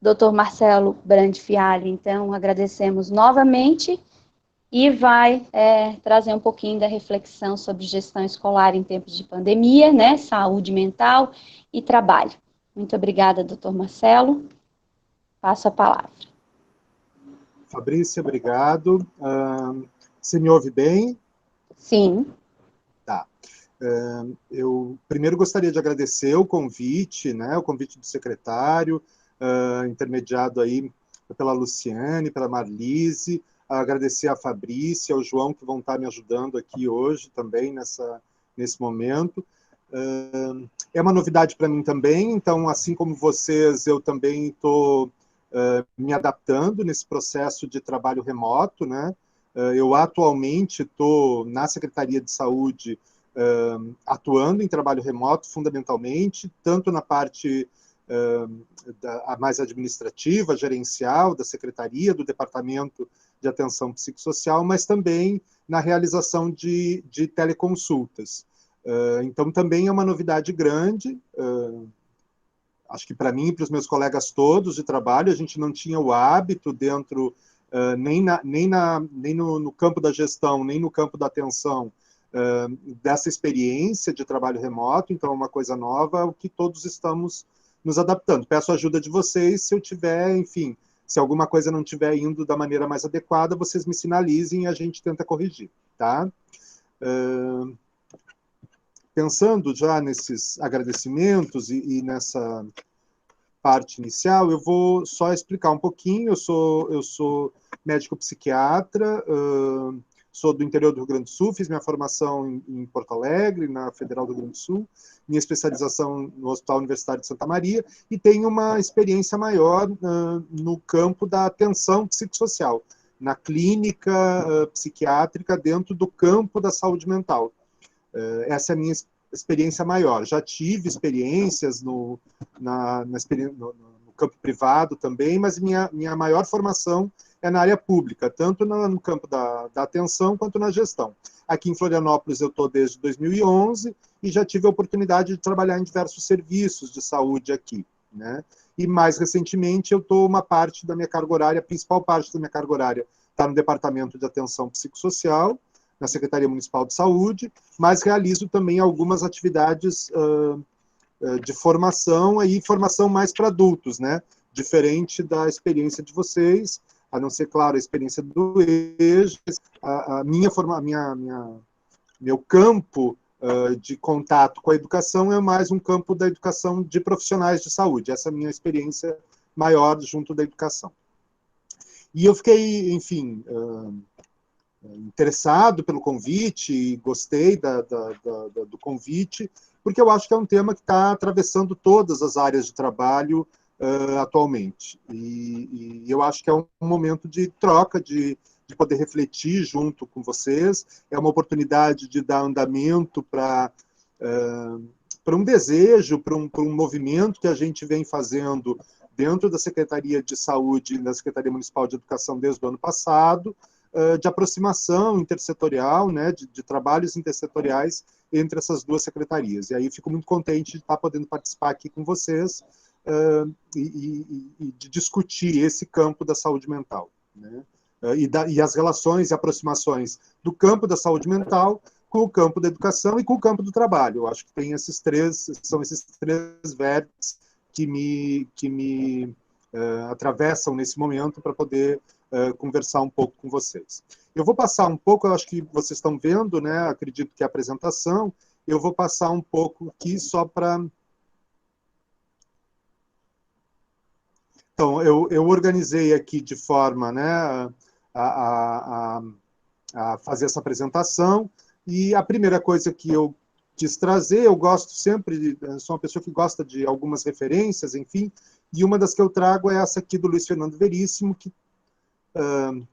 Dr. Marcelo Brandfiale. Então, agradecemos novamente e vai trazer um pouquinho da reflexão sobre gestão escolar em tempos de pandemia, né, saúde mental e trabalho. Muito obrigada, doutor Marcelo. Passo a palavra. Fabrícia, obrigado. Você me ouve bem? Sim. Tá. Eu primeiro gostaria de agradecer o convite, né, o convite do secretário, intermediado aí pela Luciane, pela Marlise, agradecer a Fabrícia, ao João, que vão estar me ajudando aqui hoje também nesse momento. É uma novidade para mim também, então, assim como vocês, eu também estou me adaptando nesse processo de trabalho remoto, né? Eu atualmente estou na Secretaria de Saúde atuando em trabalho remoto, fundamentalmente, tanto na parte mais administrativa, gerencial, da Secretaria, do Departamento de Atenção Psicossocial, mas também na realização de teleconsultas. Então, também é uma novidade grande, acho que para mim e para os meus colegas todos de trabalho, a gente não tinha o hábito dentro, nem no campo da gestão, nem no campo da atenção, dessa experiência de trabalho remoto, então é uma coisa nova, o que todos estamos nos adaptando. Peço a ajuda de vocês, se eu tiver, enfim, se alguma coisa não estiver indo da maneira mais adequada, vocês me sinalizem e a gente tenta corrigir, tá? Pensando já nesses agradecimentos e nessa parte inicial, eu vou só explicar um pouquinho. Eu sou médico psiquiatra, sou do interior do Rio Grande do Sul, fiz minha formação em Porto Alegre, na Federal do Rio Grande do Sul, minha especialização no Hospital Universitário de Santa Maria, e tenho uma experiência maior no campo da atenção psicossocial, na clínica psiquiátrica dentro do campo da saúde mental. Essa é a minha experiência maior. Já tive experiências no campo privado também, mas minha maior formação é na área pública, tanto no campo da atenção quanto na gestão. Aqui em Florianópolis eu estou desde 2011 e já tive a oportunidade de trabalhar em diversos serviços de saúde aqui, né? E mais recentemente eu estou uma parte da minha carga horária, a principal parte da minha carga horária está no Departamento de Atenção Psicossocial, na Secretaria Municipal de Saúde, mas realizo também algumas atividades de formação, aí formação mais para adultos, né? Diferente da experiência de vocês, a não ser, claro, a experiência do EJA, meu campo de contato com a educação é mais um campo da educação de profissionais de saúde. Essa é a minha experiência maior junto da educação. E eu fiquei, enfim, interessado pelo convite, gostei do convite, porque eu acho que é um tema que está atravessando todas as áreas de trabalho atualmente. E eu acho que é um momento de troca, de poder refletir junto com vocês, é uma oportunidade de dar andamento para um desejo, para um movimento que a gente vem fazendo dentro da Secretaria de Saúde e da Secretaria Municipal de Educação desde o ano passado, de aproximação intersetorial, né, de trabalhos intersetoriais entre essas duas secretarias. E aí fico muito contente de estar podendo participar aqui com vocês e de discutir esse campo da saúde mental, né, e as relações e aproximações do campo da saúde mental com o campo da educação e com o campo do trabalho. Eu acho que tem esses três vértices que me atravessam nesse momento para poder conversar um pouco com vocês. Eu vou passar um pouco, eu acho que vocês estão vendo, né? Acredito que é a apresentação, eu vou passar um pouco aqui só para... Então, eu organizei aqui de forma, né, a fazer essa apresentação, e a primeira coisa que eu quis trazer, eu gosto sempre, sou uma pessoa que gosta de algumas referências, enfim, e uma das que eu trago é essa aqui do Luiz Fernando Veríssimo, que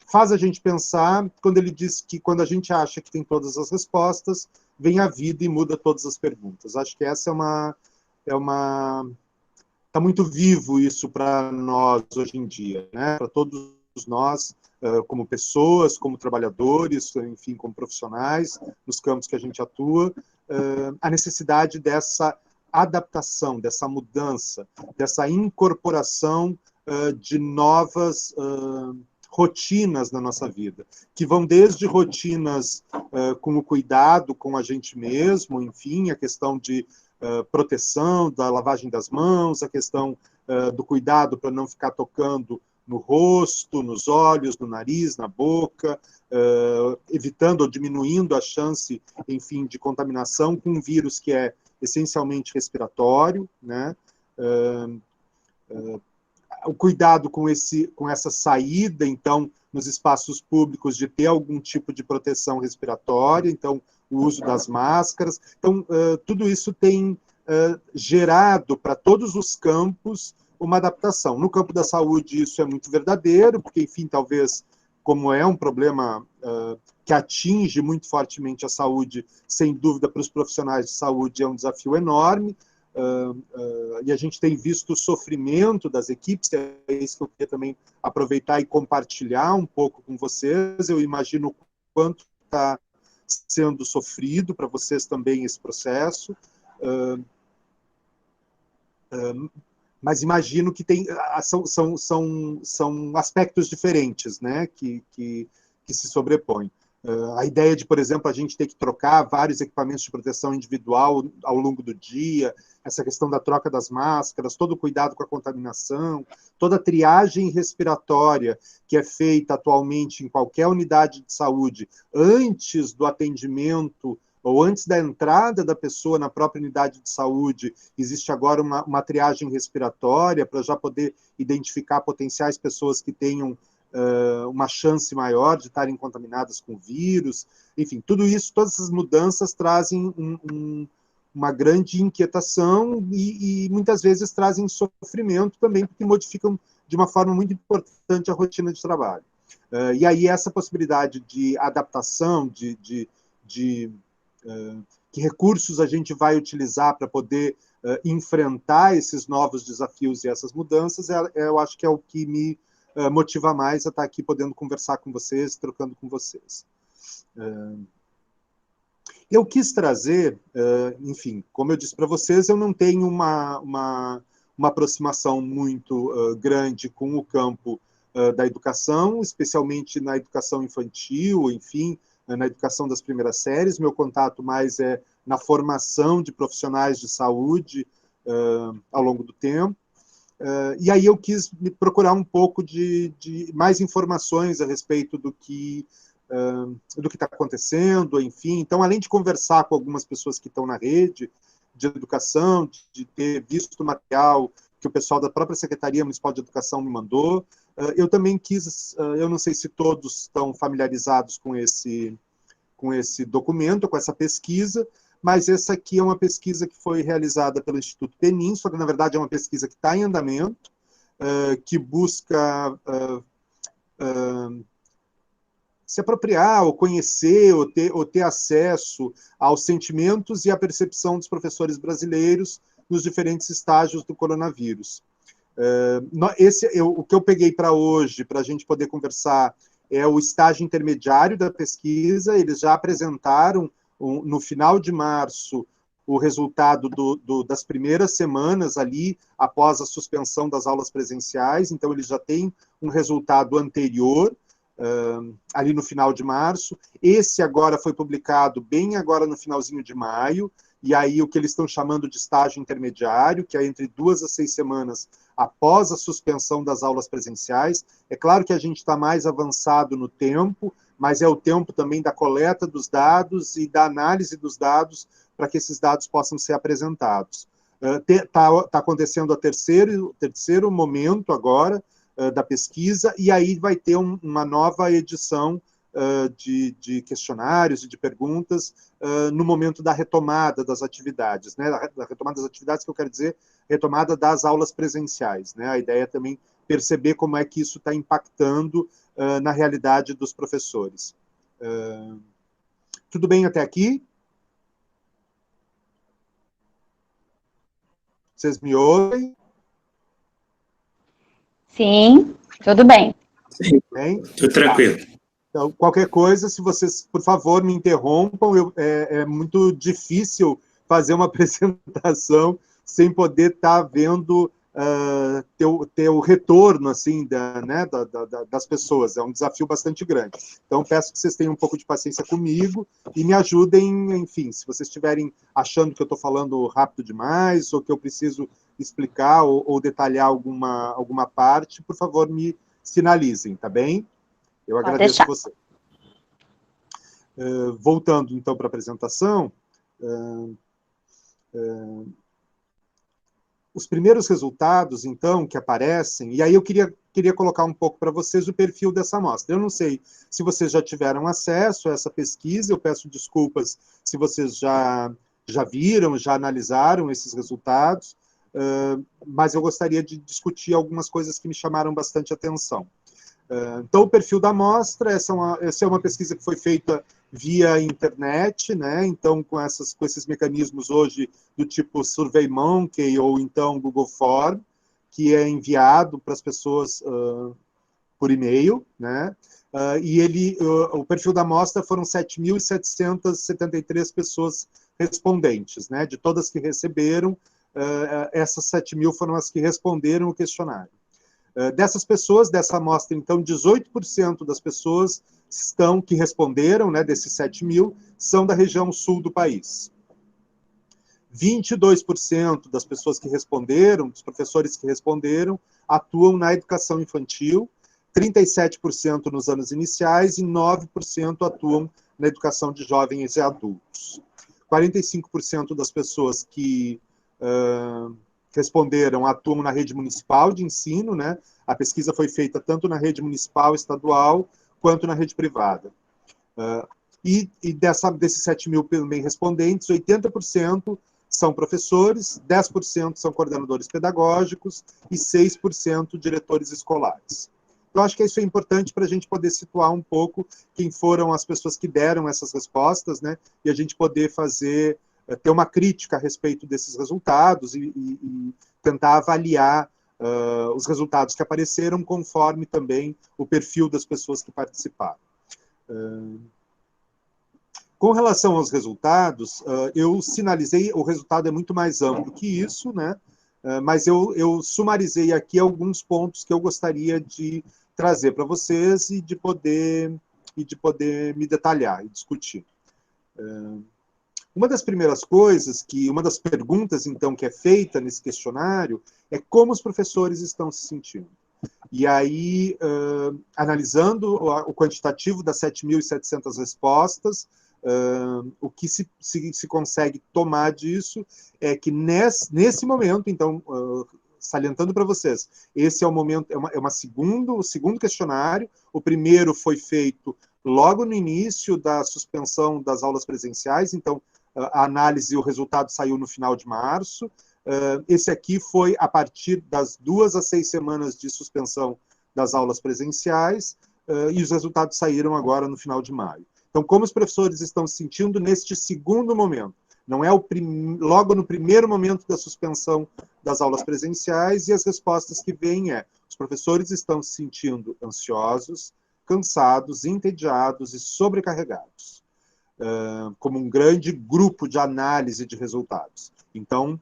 faz a gente pensar quando ele diz que quando a gente acha que tem todas as respostas, vem a vida e muda todas as perguntas. Acho que essa está muito vivo isso para nós hoje em dia, né? Para todos nós, como pessoas, como trabalhadores, enfim, como profissionais, nos campos que a gente atua, a necessidade dessa adaptação, dessa mudança, dessa incorporação de novas rotinas na nossa vida, que vão desde rotinas com o cuidado com a gente mesmo, enfim, a questão de proteção, da lavagem das mãos, a questão do cuidado para não ficar tocando no rosto, nos olhos, no nariz, na boca, evitando ou diminuindo a chance, enfim, de contaminação com um vírus que é essencialmente respiratório, né? O cuidado com essa saída, então, nos espaços públicos, de ter algum tipo de proteção respiratória, então, o uso das máscaras. Então, tudo isso tem gerado para todos os campos uma adaptação. No campo da saúde, isso é muito verdadeiro, porque, enfim, talvez, como é um problema que atinge muito fortemente a saúde, sem dúvida, para os profissionais de saúde é um desafio enorme, e a gente tem visto o sofrimento das equipes, é isso que eu queria também aproveitar e compartilhar um pouco com vocês. Eu imagino o quanto está sendo sofrido para vocês também esse processo, mas imagino que são aspectos diferentes, né, que se sobrepõem. A ideia de, por exemplo, a gente ter que trocar vários equipamentos de proteção individual ao longo do dia, essa questão da troca das máscaras, todo o cuidado com a contaminação, toda a triagem respiratória que é feita atualmente em qualquer unidade de saúde, antes do atendimento ou antes da entrada da pessoa na própria unidade de saúde, existe agora uma triagem respiratória para já poder identificar potenciais pessoas que tenham uma chance maior de estarem contaminadas com o vírus. Enfim, tudo isso, todas essas mudanças trazem uma grande inquietação e muitas vezes trazem sofrimento também, porque modificam de uma forma muito importante a rotina de trabalho. E aí essa possibilidade de adaptação, que recursos a gente vai utilizar para poder enfrentar esses novos desafios e essas mudanças, eu acho que é o que me motiva mais a estar aqui podendo conversar com vocês, trocando com vocês. Eu quis trazer, enfim, como eu disse para vocês, eu não tenho uma aproximação muito grande com o campo da educação, especialmente na educação infantil, enfim, na educação das primeiras séries. Meu contato mais é na formação de profissionais de saúde ao longo do tempo. E aí eu quis procurar um pouco de mais informações a respeito do que está acontecendo, enfim. Então, além de conversar com algumas pessoas que estão na rede de educação, de ter visto o material que o pessoal da própria Secretaria Municipal de Educação me mandou, eu também quis, eu não sei se todos estão familiarizados com esse documento, com essa pesquisa, mas essa aqui é uma pesquisa que foi realizada pelo Instituto Penin, só que, na verdade, é uma pesquisa que está em andamento, que busca se apropriar, ou conhecer, ou ter acesso aos sentimentos e à percepção dos professores brasileiros nos diferentes estágios do coronavírus. O que eu peguei para hoje, para a gente poder conversar, é o estágio intermediário da pesquisa. Eles já apresentaram, no final de março, o resultado das primeiras semanas ali, após a suspensão das aulas presenciais. Então, eles já têm um resultado anterior, ali no final de março. Esse agora foi publicado bem agora no finalzinho de maio, e aí o que eles estão chamando de estágio intermediário, que é entre 2 a 6 semanas após a suspensão das aulas presenciais. É claro que a gente está mais avançado no tempo, mas é o tempo também da coleta dos dados e da análise dos dados para que esses dados possam ser apresentados. Está acontecendo o terceiro momento agora da pesquisa, e aí vai ter uma nova edição de questionários e de perguntas no momento da retomada das atividades, né? Da retomada das atividades, que eu quero dizer, retomada das aulas presenciais, né? A ideia é também perceber como é que isso está impactando na realidade dos professores. Tudo bem até aqui? Vocês me ouvem? Sim, tudo bem. Sim, tudo tranquilo. Então, qualquer coisa, se vocês, por favor, me interrompam, é muito difícil fazer uma apresentação sem poder estar vendo ter o retorno assim, das pessoas. É um desafio bastante grande. Então, peço que vocês tenham um pouco de paciência comigo e me ajudem, enfim, se vocês estiverem achando que eu estou falando rápido demais ou que eu preciso explicar ou detalhar alguma parte, por favor, me sinalizem, tá bem? Eu agradeço você. Voltando, então, para a apresentação, os primeiros resultados, então, que aparecem, e aí eu queria colocar um pouco para vocês o perfil dessa amostra. Eu não sei se vocês já tiveram acesso a essa pesquisa, eu peço desculpas se vocês já viram, já analisaram esses resultados, mas eu gostaria de discutir algumas coisas que me chamaram bastante atenção. Então, o perfil da amostra, essa é uma pesquisa que foi feita via internet, né? Então, com esses mecanismos hoje do tipo SurveyMonkey ou então Google Form, que é enviado para as pessoas por e-mail, né? E o perfil da amostra foram 7.773 pessoas respondentes, né? De todas que receberam, essas 7.000 foram as que responderam o questionário. Dessas pessoas, dessa amostra, então, 18% das pessoas que responderam, né, desses 7.000, são da região sul do país. 22% das pessoas que responderam, dos professores que responderam, atuam na educação infantil, 37% nos anos iniciais e 9% atuam na educação de jovens e adultos. 45% das pessoas que responderam atuam na rede municipal de ensino, né? A pesquisa foi feita tanto na rede municipal, estadual, quanto na rede privada. Desses 7.000 bem respondentes, 80% são professores, 10% são coordenadores pedagógicos e 6% diretores escolares. Então, acho que isso é importante para a gente poder situar um pouco quem foram as pessoas que deram essas respostas, né? E a gente poder ter uma crítica a respeito desses resultados e tentar avaliar os resultados que apareceram conforme também o perfil das pessoas que participaram. Com relação aos resultados, eu sinalizei, o resultado é muito mais amplo que isso, né? Mas eu sumarizei aqui alguns pontos que eu gostaria de trazer para vocês e de poder me detalhar e discutir. Uma das primeiras coisas, uma das perguntas, então, que é feita nesse questionário é como os professores estão se sentindo. E aí, analisando o quantitativo das 7.700 respostas, o que se consegue tomar disso é que nesse momento, então, salientando para vocês, esse é o momento, o segundo questionário, o primeiro foi feito logo no início da suspensão das aulas presenciais, então, a análise, o resultado saiu no final de março. Esse aqui foi a partir das 2 a 6 semanas de suspensão das aulas presenciais, e os resultados saíram agora no final de maio. Então, como os professores estão se sentindo neste segundo momento? Não é logo no primeiro momento da suspensão das aulas presenciais, e as respostas que vêm os professores estão se sentindo ansiosos, cansados, entediados e sobrecarregados. Como um grande grupo de análise de resultados. Então,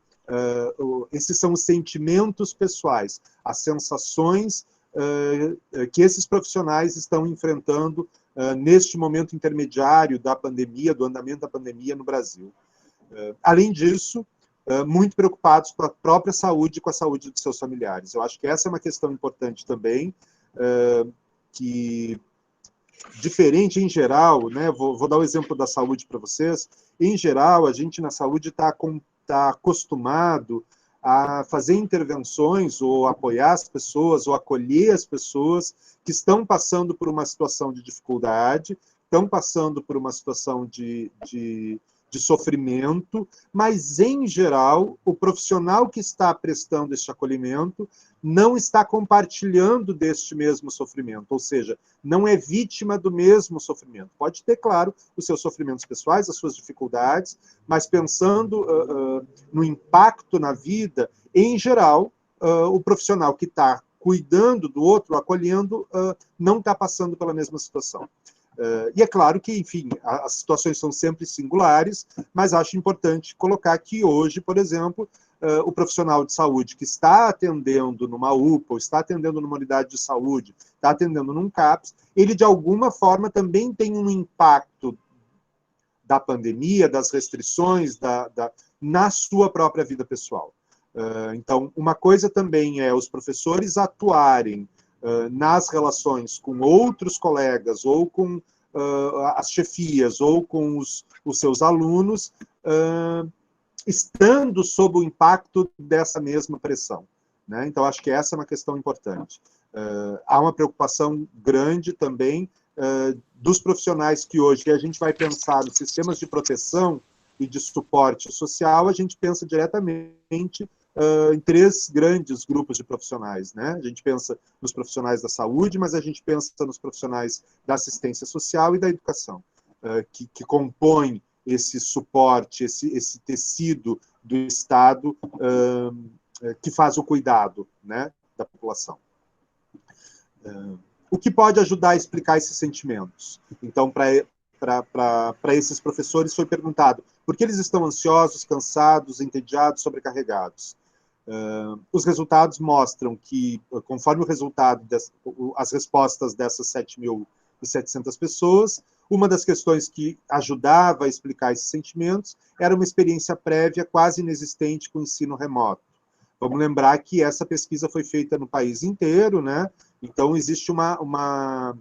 esses são os sentimentos pessoais, as sensações que esses profissionais estão enfrentando neste momento intermediário da pandemia, do andamento da pandemia no Brasil. Além disso, muito preocupados com a própria saúde e com a saúde dos seus familiares. Eu acho que essa é uma questão importante também, que diferente em geral, né? Vou dar o exemplo da saúde para vocês. Em geral, a gente na saúde está acostumado a fazer intervenções ou apoiar as pessoas ou acolher as pessoas que estão passando por uma situação de dificuldade, estão passando por uma situação de sofrimento, mas, em geral, o profissional que está prestando este acolhimento não está compartilhando deste mesmo sofrimento, ou seja, não é vítima do mesmo sofrimento. Pode ter, claro, os seus sofrimentos pessoais, as suas dificuldades, mas pensando no impacto na vida, em geral, o profissional que está cuidando do outro, acolhendo, não está passando pela mesma situação. E é claro que, enfim, as situações são sempre singulares, mas acho importante colocar que hoje, por exemplo, o profissional de saúde que está atendendo numa UPA, ou está atendendo numa unidade de saúde, está atendendo num CAPS, ele de alguma forma também tem um impacto da pandemia, das restrições, na sua própria vida pessoal. Então, uma coisa também é os professores atuarem nas relações com outros colegas, ou com as chefias, ou com os seus alunos, estando sob o impacto dessa mesma pressão, né? Então, acho que essa é uma questão importante. Há uma preocupação grande também dos profissionais que hoje, que a gente vai pensar nos sistemas de proteção e de suporte social, a gente pensa diretamente em 3 grandes grupos de profissionais, né? A gente pensa nos profissionais da saúde, mas a gente pensa nos profissionais da assistência social e da educação, que compõem esse suporte, esse tecido do Estado que faz o cuidado, né, da população. O que pode ajudar a explicar esses sentimentos? Então, para esses professores foi perguntado por que eles estão ansiosos, cansados, entediados, sobrecarregados. Os resultados mostram que, conforme o resultado, as respostas dessas 7.700 pessoas, uma das questões que ajudava a explicar esses sentimentos era uma experiência prévia quase inexistente com o ensino remoto. Vamos lembrar que essa pesquisa foi feita no país inteiro, né? Então, existe uma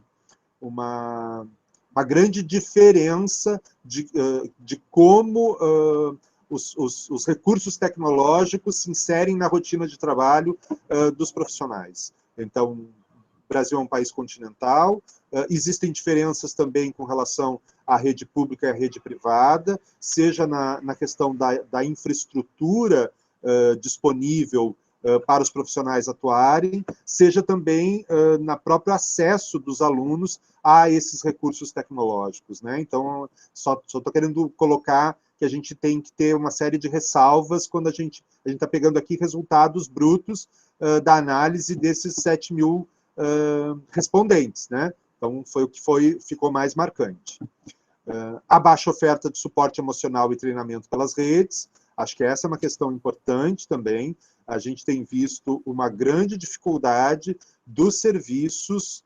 grande diferença de como os recursos tecnológicos se inserem na rotina de trabalho dos profissionais. Então, o Brasil é um país continental, existem diferenças também com relação à rede pública e à rede privada, seja na questão da infraestrutura disponível para os profissionais atuarem, seja também no próprio acesso dos alunos a esses recursos tecnológicos, né? Então, só estou querendo colocar que a gente tem que ter uma série de ressalvas quando a gente está pegando aqui resultados brutos da análise desses 7.000 respondentes, né? Então, foi o que ficou mais marcante. A baixa oferta de suporte emocional e treinamento pelas redes, acho que essa é uma questão importante também. A gente tem visto uma grande dificuldade dos serviços,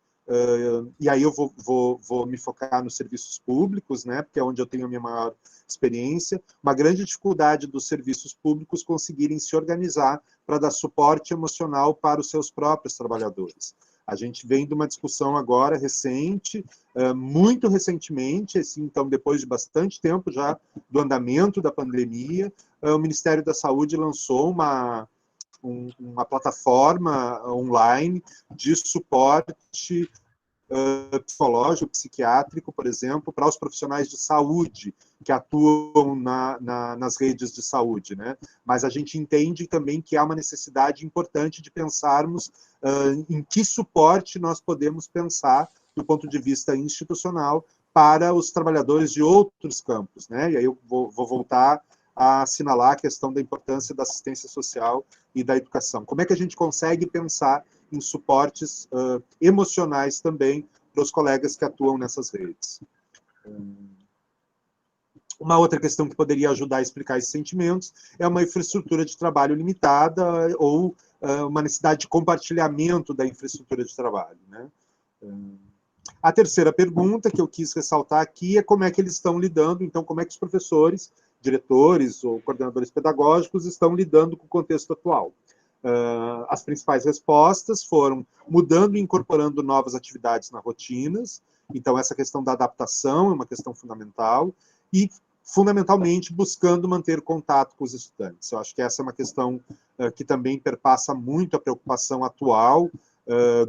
e aí eu vou me focar nos serviços públicos, né, porque é onde eu tenho a minha maior experiência, uma grande dificuldade dos serviços públicos conseguirem se organizar para dar suporte emocional para os seus próprios trabalhadores. A gente vem de uma discussão agora recente, muito recentemente, assim, então depois de bastante tempo já do andamento da pandemia, o Ministério da Saúde lançou uma plataforma online de suporte psicológico, psiquiátrico, por exemplo, para os profissionais de saúde que atuam nas redes de saúde, né? Mas a gente entende também que há uma necessidade importante de pensarmos em que suporte nós podemos pensar do ponto de vista institucional para os trabalhadores de outros campos, né? E aí eu vou voltar a assinalar a questão da importância da assistência social e da educação. Como é que a gente consegue pensar em suportes emocionais também para os colegas que atuam nessas redes? Uma outra questão que poderia ajudar a explicar esses sentimentos é uma infraestrutura de trabalho limitada ou uma necessidade de compartilhamento da infraestrutura de trabalho, né? A terceira pergunta que eu quis ressaltar aqui é como é que eles estão lidando, então, como é que os professores, diretores ou coordenadores pedagógicos estão lidando com o contexto atual. As principais respostas foram mudando e incorporando novas atividades nas rotinas, então essa questão da adaptação é uma questão fundamental, e fundamentalmente buscando manter contato com os estudantes. Eu acho que essa é uma questão que também perpassa muito a preocupação atual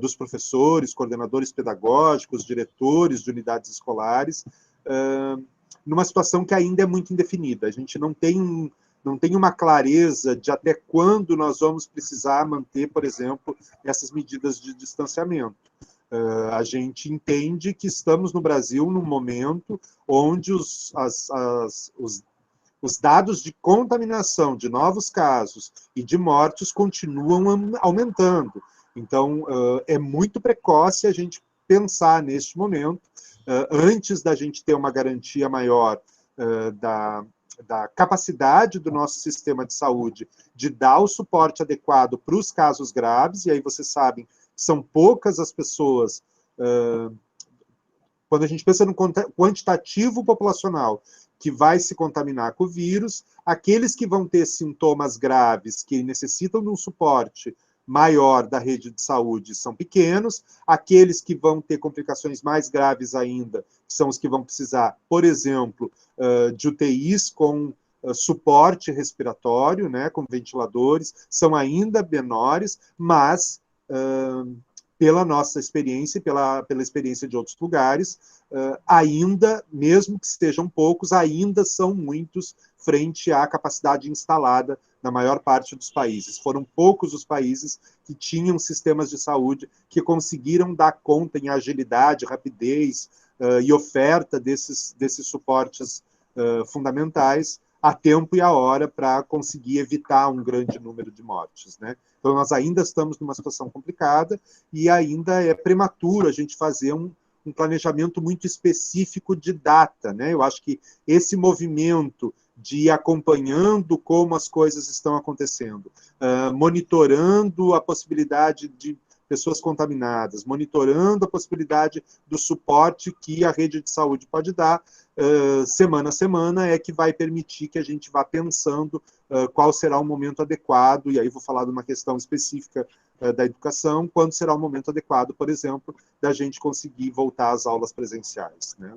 dos professores, coordenadores pedagógicos, diretores de unidades escolares, numa situação que ainda é muito indefinida. A gente não tem uma clareza de até quando nós vamos precisar manter, por exemplo, essas medidas de distanciamento. A gente entende que estamos no Brasil num momento onde os dados de contaminação, de novos casos e de mortes continuam aumentando. Então, é muito precoce a gente pensar neste momento, antes da gente ter uma garantia maior da capacidade do nosso sistema de saúde de dar o suporte adequado para os casos graves, e aí vocês sabem que são poucas as pessoas, quando a gente pensa no quantitativo populacional que vai se contaminar com o vírus, aqueles que vão ter sintomas graves, que necessitam de um suporte maior da rede de saúde são pequenos, aqueles que vão ter complicações mais graves ainda são os que vão precisar, por exemplo, de UTIs com suporte respiratório, né, com ventiladores, são ainda menores, mas pela nossa experiência e pela experiência de outros lugares, ainda, mesmo que estejam poucos, ainda são muitos frente à capacidade instalada na maior parte dos países. Foram poucos os países que tinham sistemas de saúde que conseguiram dar conta em agilidade, rapidez e oferta desses suportes fundamentais a tempo e a hora para conseguir evitar um grande número de mortes, né? Então, nós ainda estamos numa situação complicada e ainda é prematuro a gente fazer um planejamento muito específico de data, né? Eu acho que esse movimento de ir acompanhando como as coisas estão acontecendo, monitorando a possibilidade de pessoas contaminadas, monitorando a possibilidade do suporte que a rede de saúde pode dar, semana a semana, é que vai permitir que a gente vá pensando qual será o momento adequado, e aí vou falar de uma questão específica da educação, quando será o momento adequado, por exemplo, da gente conseguir voltar às aulas presenciais, né?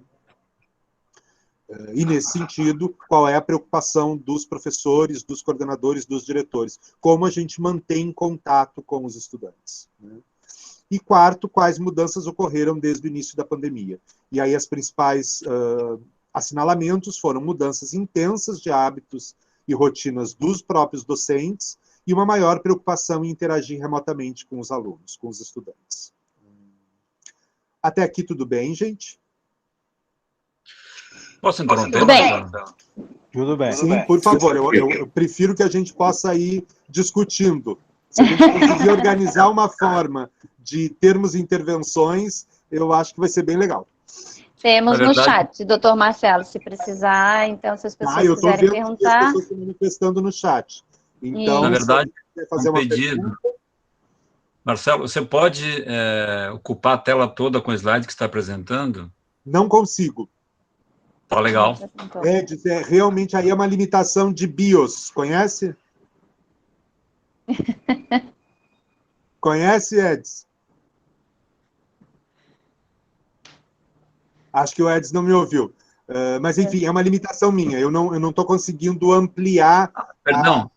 E, nesse sentido, qual é a preocupação dos professores, dos coordenadores, dos diretores? Como a gente mantém contato com os estudantes, né? E quarto, quais mudanças ocorreram desde o início da pandemia? E aí as principais assinalamentos foram mudanças intensas de hábitos e rotinas dos próprios docentes e uma maior preocupação em interagir remotamente com os alunos, com os estudantes. Até aqui tudo bem, gente? Posso interromper? Tudo bem. Tudo bem. Sim, por favor, eu prefiro que a gente possa ir discutindo. Se a gente conseguir organizar uma forma de termos intervenções, eu acho que vai ser bem legal. Temos no chat, doutor Marcelo, se precisar, então, se as pessoas quiserem perguntar... Eu estou vendo as pessoas estão manifestando no chat. Então, na verdade, fazer um pedido. Pergunta... Marcelo, você pode ocupar a tela toda com o slide que está apresentando? Não consigo. Tá legal. Realmente aí é uma limitação de BIOS, conhece? Conhece, Eds? Acho que o Eds não me ouviu. Mas, enfim, é uma limitação minha. Eu não estou conseguindo ampliar... Perdão.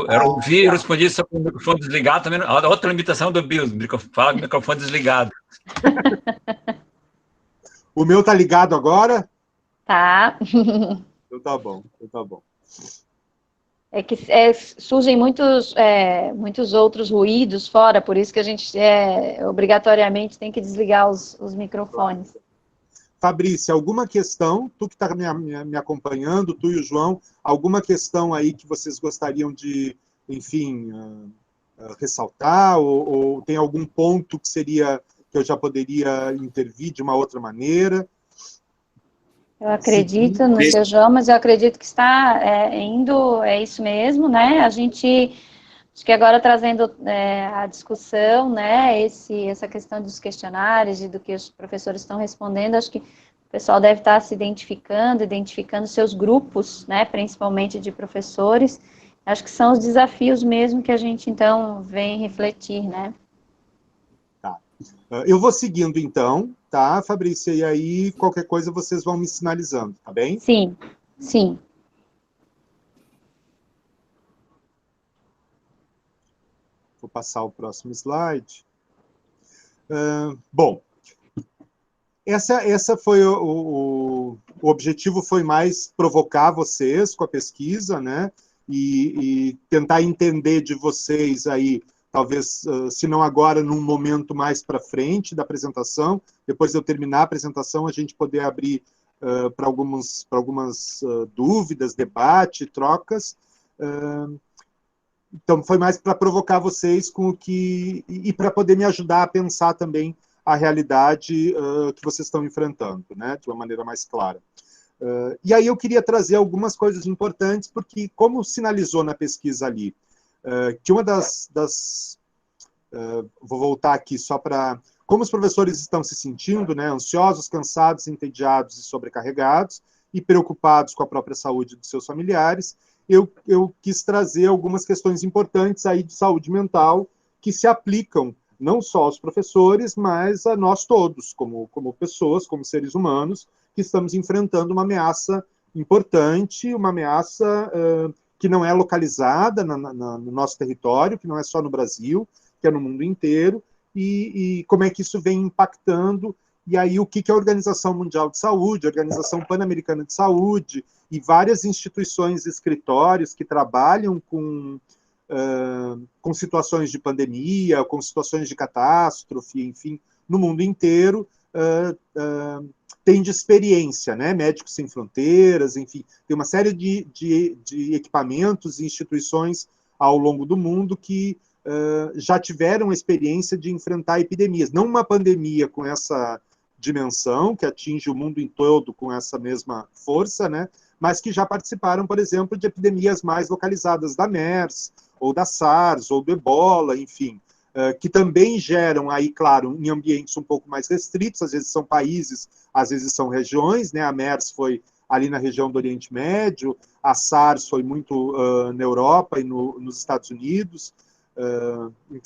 Eu ouvi e respondi só com o microfone desligado. Também, a outra limitação do BIOS, fala com o microfone desligado. O meu está ligado agora? Tá. Então tá bom, então tá bom. É que surgem muitos outros ruídos fora, por isso que a gente obrigatoriamente tem que desligar os microfones. Fabrícia, alguma questão, tu que está me acompanhando, tu e o João, alguma questão aí que vocês gostariam de, enfim, ressaltar, ou tem algum ponto que eu já poderia intervir de uma outra maneira? Eu acredito no seu João, mas eu acredito que está indo, é isso mesmo, né? A gente, acho que agora trazendo a discussão, né? Essa questão dos questionários e do que os professores estão respondendo, acho que o pessoal deve estar se identificando seus grupos, né? Principalmente de professores. Acho que são os desafios mesmo que a gente, então, vem refletir, né? Tá. Eu vou seguindo, então, tá, Fabrícia? E aí, qualquer coisa, vocês vão me sinalizando, tá bem? Sim, sim. Vou passar o próximo slide. Bom, essa foi o objetivo foi mais provocar vocês com a pesquisa, né? E tentar entender de vocês aí, talvez, se não agora, num momento mais para frente da apresentação, depois de eu terminar a apresentação, a gente poder abrir para algumas dúvidas, debate, trocas. Então, foi mais para provocar vocês e para poder me ajudar a pensar também a realidade que vocês estão enfrentando, né, de uma maneira mais clara. E aí eu queria trazer algumas coisas importantes, porque como sinalizou na pesquisa ali, que uma vou voltar aqui só para... Como os professores estão se sentindo, né, ansiosos, cansados, entediados e sobrecarregados, e preocupados com a própria saúde dos seus familiares, eu quis trazer algumas questões importantes aí de saúde mental que se aplicam não só aos professores, mas a nós todos, como pessoas, como seres humanos, que estamos enfrentando uma ameaça importante, uma ameaça que não é localizada no nosso território, que não é só no Brasil, que é no mundo inteiro, e como é que isso vem impactando, e aí o que a Organização Mundial de Saúde, a Organização Pan-Americana de Saúde, e várias instituições e escritórios que trabalham com situações de pandemia, com situações de catástrofe, enfim, no mundo inteiro, tem de experiência, né? Médicos Sem Fronteiras, enfim, tem uma série de equipamentos e instituições ao longo do mundo que já tiveram a experiência de enfrentar epidemias. Não uma pandemia com essa dimensão, que atinge o mundo em todo com essa mesma força, né? Mas que já participaram, por exemplo, de epidemias mais localizadas da MERS, ou da SARS, ou do Ebola, enfim, que também geram aí, claro, em ambientes um pouco mais restritos, às vezes são países, às vezes são regiões, né? A MERS foi ali na região do Oriente Médio, a SARS foi muito na Europa e nos Estados Unidos,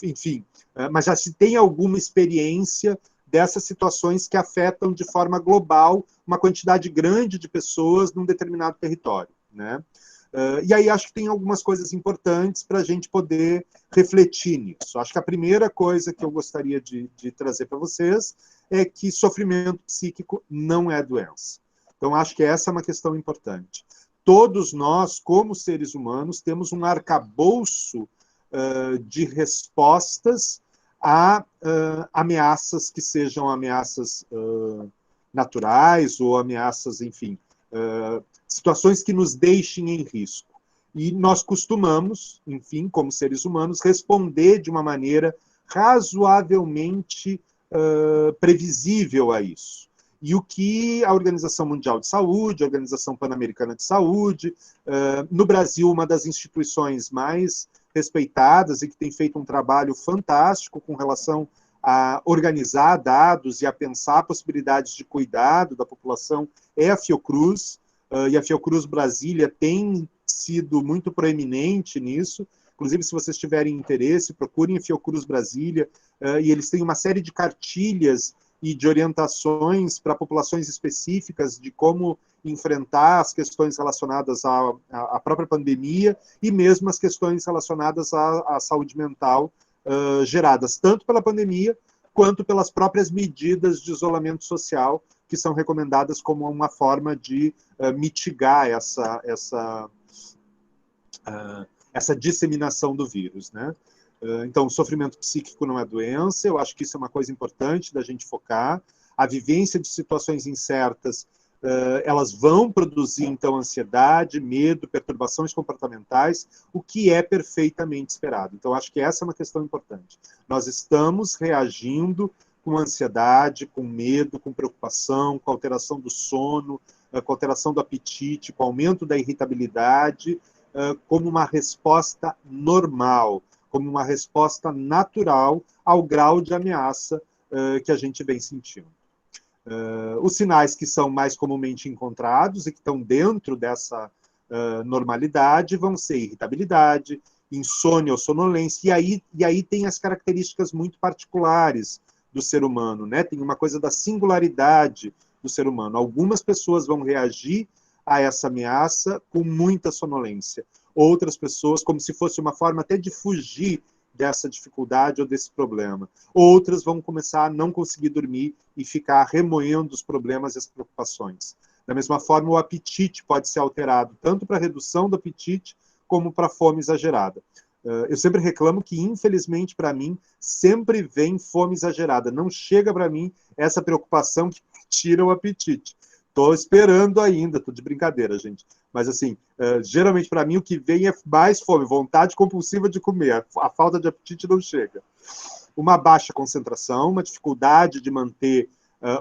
enfim, mas já se tem alguma experiência dessas situações que afetam de forma global uma quantidade grande de pessoas num determinado território, né? E aí acho que tem algumas coisas importantes para a gente poder refletir nisso. Acho que a primeira coisa que eu gostaria de trazer para vocês é que sofrimento psíquico não é doença. Então acho que essa é uma questão importante. Todos nós, como seres humanos, temos um arcabouço de respostas a ameaças que sejam ameaças naturais ou ameaças, enfim, situações que nos deixem em risco. E nós costumamos, enfim, como seres humanos, responder de uma maneira razoavelmente previsível a isso. E o que a Organização Mundial de Saúde, a Organização Pan-Americana de Saúde, no Brasil, uma das instituições mais respeitadas e que tem feito um trabalho fantástico com relação a organizar dados e a pensar possibilidades de cuidado da população, é a Fiocruz, e a Fiocruz Brasília tem sido muito proeminente nisso. Inclusive, se vocês tiverem interesse, procurem a Fiocruz Brasília, e eles têm uma série de cartilhas e de orientações para populações específicas de como enfrentar as questões relacionadas à própria pandemia e mesmo as questões relacionadas à saúde mental geradas tanto pela pandemia quanto pelas próprias medidas de isolamento social que são recomendadas como uma forma de mitigar essa disseminação do vírus, né? Então, o sofrimento psíquico não é doença, eu acho que isso é uma coisa importante da gente focar. A vivência de situações incertas, elas vão produzir, então, ansiedade, medo, perturbações comportamentais, o que é perfeitamente esperado. Então, acho que essa é uma questão importante. Nós estamos reagindo com ansiedade, com medo, com preocupação, com alteração do sono, com alteração do apetite, com aumento da irritabilidade, como uma resposta normal, como uma resposta natural ao grau de ameaça que a gente vem sentindo. Os sinais que são mais comumente encontrados e que estão dentro dessa normalidade vão ser irritabilidade, insônia ou sonolência, e aí tem as características muito particulares do ser humano, né? Tem uma coisa da singularidade do ser humano. Algumas pessoas vão reagir a essa ameaça com muita sonolência. Outras pessoas, como se fosse uma forma até de fugir dessa dificuldade ou desse problema. Outras vão começar a não conseguir dormir e ficar remoendo os problemas e as preocupações. Da mesma forma, o apetite pode ser alterado, tanto para redução do apetite, como para fome exagerada. Eu sempre reclamo que, infelizmente, para mim, sempre vem fome exagerada. Não chega para mim essa preocupação que tira o apetite. Estou esperando ainda, estou de brincadeira, gente. Mas, assim, geralmente para mim o que vem é mais fome, vontade compulsiva de comer. A falta de apetite não chega. Uma baixa concentração, uma dificuldade de manter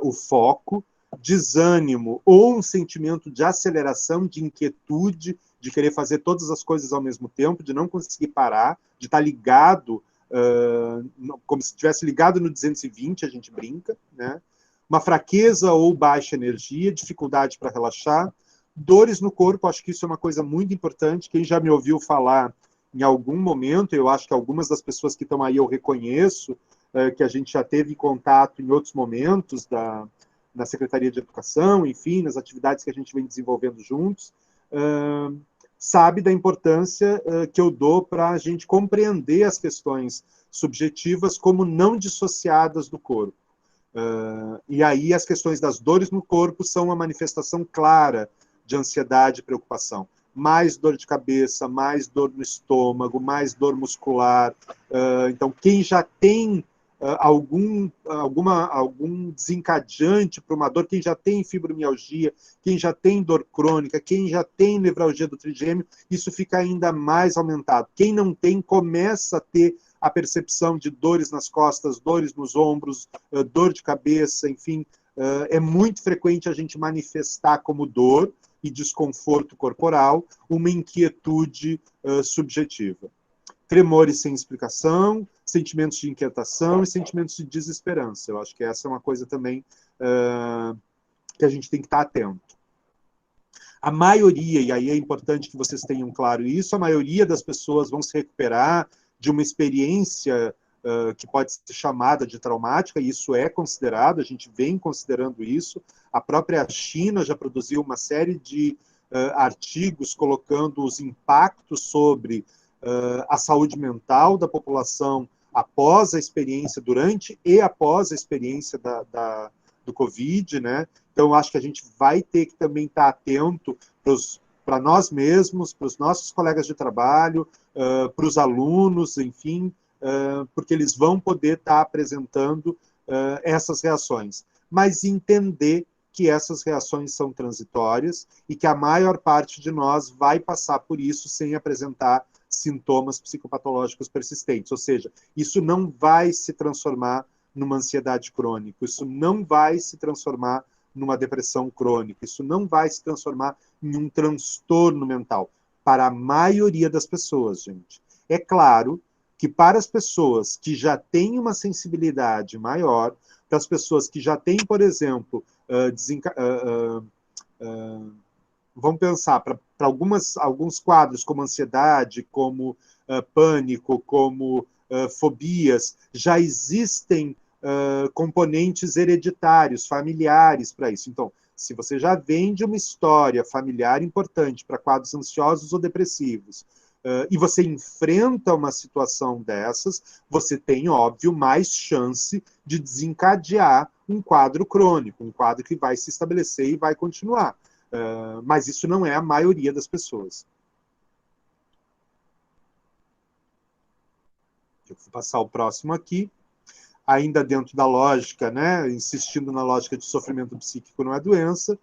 o foco, desânimo ou um sentimento de aceleração, de inquietude, de querer fazer todas as coisas ao mesmo tempo, de não conseguir parar, de estar ligado, como se estivesse ligado no 220, a gente brinca, né? Uma fraqueza ou baixa energia, dificuldade para relaxar, dores no corpo, acho que isso é uma coisa muito importante. Quem já me ouviu falar em algum momento, eu acho que algumas das pessoas que estão aí eu reconheço, que a gente já teve contato em outros momentos na Secretaria de Educação, enfim, nas atividades que a gente vem desenvolvendo juntos, sabe da importância que eu dou para a gente compreender as questões subjetivas como não dissociadas do corpo. E aí as questões das dores no corpo são uma manifestação clara de ansiedade e preocupação. Mais dor de cabeça, mais dor no estômago, mais dor muscular. Então, quem já tem algum desencadeante para uma dor, quem já tem fibromialgia, quem já tem dor crônica, quem já tem nevralgia do trigêmeo, isso fica ainda mais aumentado. Quem não tem, começa a ter a percepção de dores nas costas, dores nos ombros, dor de cabeça, enfim. É muito frequente a gente manifestar como dor e desconforto corporal uma inquietude subjetiva. Tremores sem explicação, sentimentos de inquietação e sentimentos de desesperança. Eu acho que essa é uma coisa também que a gente tem que estar atento. A maioria, e aí é importante que vocês tenham claro isso, a maioria das pessoas vão se recuperar de uma experiência que pode ser chamada de traumática, e isso é considerado, a gente vem considerando isso. A própria China já produziu uma série de artigos colocando os impactos sobre a saúde mental da população após a experiência, durante e após a experiência do Covid, né? Então, acho que a gente vai ter que também estar atento para nós mesmos, para os nossos colegas de trabalho, para os alunos, enfim, porque eles vão poder estar apresentando essas reações. Mas entender que essas reações são transitórias e que a maior parte de nós vai passar por isso sem apresentar sintomas psicopatológicos persistentes. Ou seja, isso não vai se transformar numa ansiedade crônica, isso não vai se transformar numa depressão crônica, isso não vai se transformar em um transtorno mental. Para a maioria das pessoas, gente. É claro que para as pessoas que já têm uma sensibilidade maior, para as pessoas que já têm, por exemplo, vamos pensar, para alguns quadros como ansiedade, como pânico, como fobias, já existem componentes hereditários, familiares para isso. Então, se você já vem de uma história familiar importante para quadros ansiosos ou depressivos, e você enfrenta uma situação dessas, você tem, óbvio, mais chance de desencadear um quadro crônico, um quadro que vai se estabelecer e vai continuar. Mas isso não é a maioria das pessoas. Eu vou passar o próximo aqui. Ainda dentro da lógica, né, insistindo na lógica de sofrimento psíquico não é doença,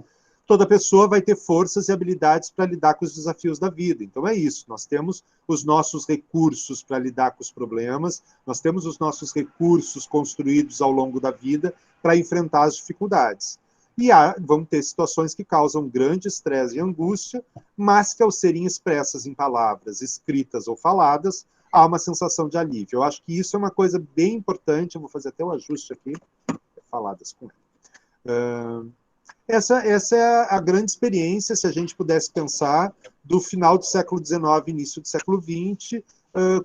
toda pessoa vai ter forças e habilidades para lidar com os desafios da vida. Então é isso, nós temos os nossos recursos para lidar com os problemas, nós temos os nossos recursos construídos ao longo da vida para enfrentar as dificuldades. E vão ter situações que causam grande estresse e angústia, mas que ao serem expressas em palavras escritas ou faladas, há uma sensação de alívio. Eu acho que isso é uma coisa bem importante, eu vou fazer até o ajuste aqui, faladas com ela. Essa é a grande experiência, se a gente pudesse pensar, do final do século XIX, início do século XX,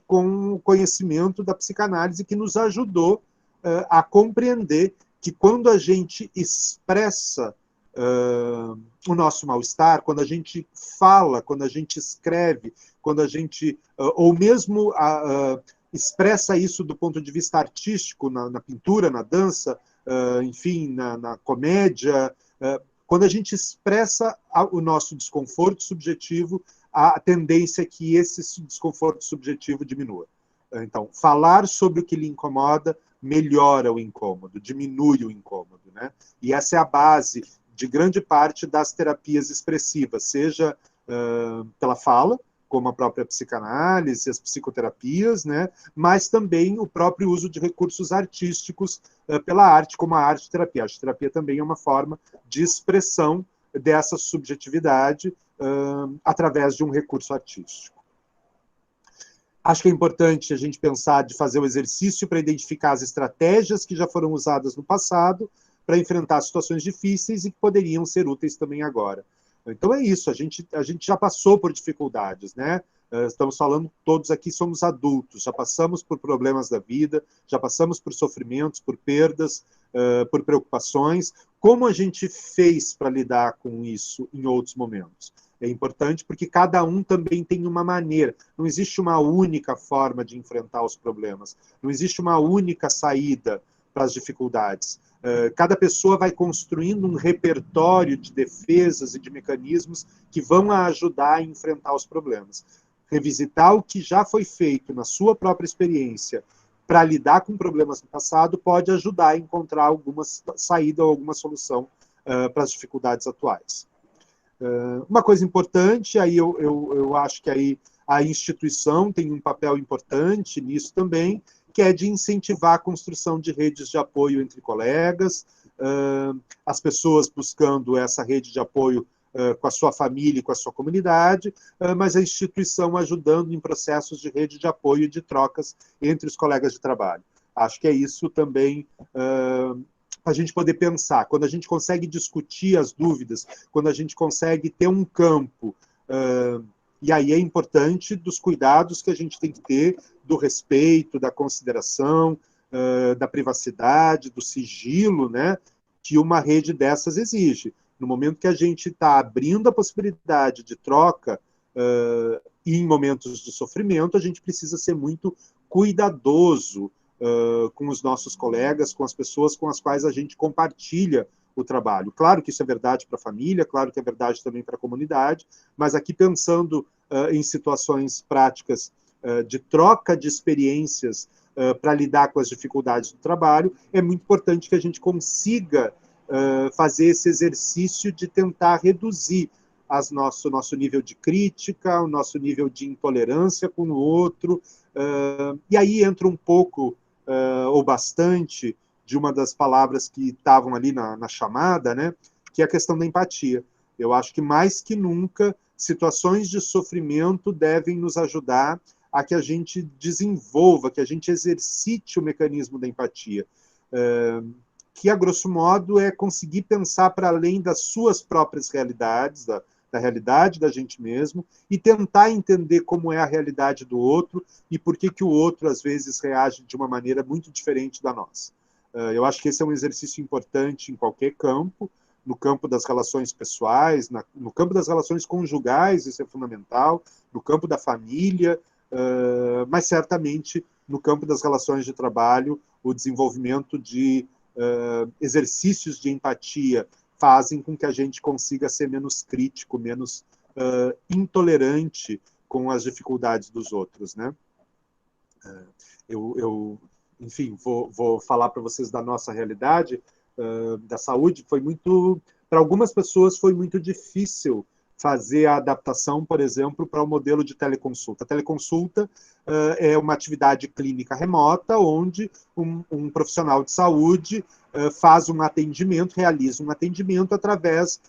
com o conhecimento da psicanálise, que nos ajudou a compreender que quando a gente expressa o nosso mal-estar, quando a gente fala, quando a gente escreve, quando a gente, ou mesmo expressa isso do ponto de vista artístico, na pintura, na dança, enfim, na comédia, quando a gente expressa o nosso desconforto subjetivo, a tendência é que esse desconforto subjetivo diminua. Então, falar sobre o que lhe incomoda melhora o incômodo, diminui o incômodo, né? E essa é a base de grande parte das terapias expressivas, seja pela fala, como a própria psicanálise, as psicoterapias, né, mas também o próprio uso de recursos artísticos pela arte, como a arte-terapia. A arte-terapia também é uma forma de expressão dessa subjetividade através de um recurso artístico. Acho que é importante a gente pensar de fazer o exercício para identificar as estratégias que já foram usadas no passado para enfrentar situações difíceis e que poderiam ser úteis também agora. Então é isso, a gente já passou por dificuldades, né? Estamos falando, todos aqui somos adultos, já passamos por problemas da vida, já passamos por sofrimentos, por perdas, por preocupações. Como a gente fez para lidar com isso em outros momentos? É importante porque cada um também tem uma maneira. Não existe uma única forma de enfrentar os problemas. Não existe uma única saída para as dificuldades. Cada pessoa vai construindo um repertório de defesas e de mecanismos que vão ajudar a enfrentar os problemas. Revisitar o que já foi feito na sua própria experiência para lidar com problemas do passado pode ajudar a encontrar alguma saída ou alguma solução para as dificuldades atuais. Uma coisa importante, aí eu acho que aí a instituição tem um papel importante nisso também, que é de incentivar a construção de redes de apoio entre colegas, as pessoas buscando essa rede de apoio com a sua família e com a sua comunidade, mas a instituição ajudando em processos de rede de apoio e de trocas entre os colegas de trabalho. Acho que é isso também a gente poder pensar. Quando a gente consegue discutir as dúvidas, quando a gente consegue ter um campo, e aí é importante dos cuidados que a gente tem que ter, do respeito, da consideração, da privacidade, do sigilo, né, que uma rede dessas exige. No momento que a gente está abrindo a possibilidade de troca, e em momentos de sofrimento, a gente precisa ser muito cuidadoso com os nossos colegas, com as pessoas com as quais a gente compartilha o trabalho. Claro que isso é verdade para a família, claro que é verdade também para a comunidade, mas aqui pensando em situações práticas de troca de experiências para lidar com as dificuldades do trabalho, é muito importante que a gente consiga fazer esse exercício de tentar reduzir nosso nível de crítica, o nosso nível de intolerância com o outro, e aí entra um pouco ou bastante de uma das palavras que estavam ali na chamada, né, que é a questão da empatia. Eu acho que mais que nunca, situações de sofrimento devem nos ajudar a que a gente desenvolva, que a gente exercite o mecanismo da empatia, que, a grosso modo, é conseguir pensar para além das suas próprias realidades, da realidade da gente mesmo, e tentar entender como é a realidade do outro e por que o outro, às vezes, reage de uma maneira muito diferente da nossa. Eu acho que esse é um exercício importante em qualquer campo, no campo das relações pessoais, no campo das relações conjugais, isso é fundamental, no campo da família, mas certamente no campo das relações de trabalho, o desenvolvimento de exercícios de empatia fazem com que a gente consiga ser menos crítico, menos intolerante com as dificuldades dos outros, né? Enfim, vou falar para vocês da nossa realidade da saúde. Para algumas pessoas foi muito difícil fazer a adaptação, por exemplo, para o modelo de teleconsulta. A teleconsulta é uma atividade clínica remota, onde um profissional de saúde faz um atendimento, realiza um atendimento através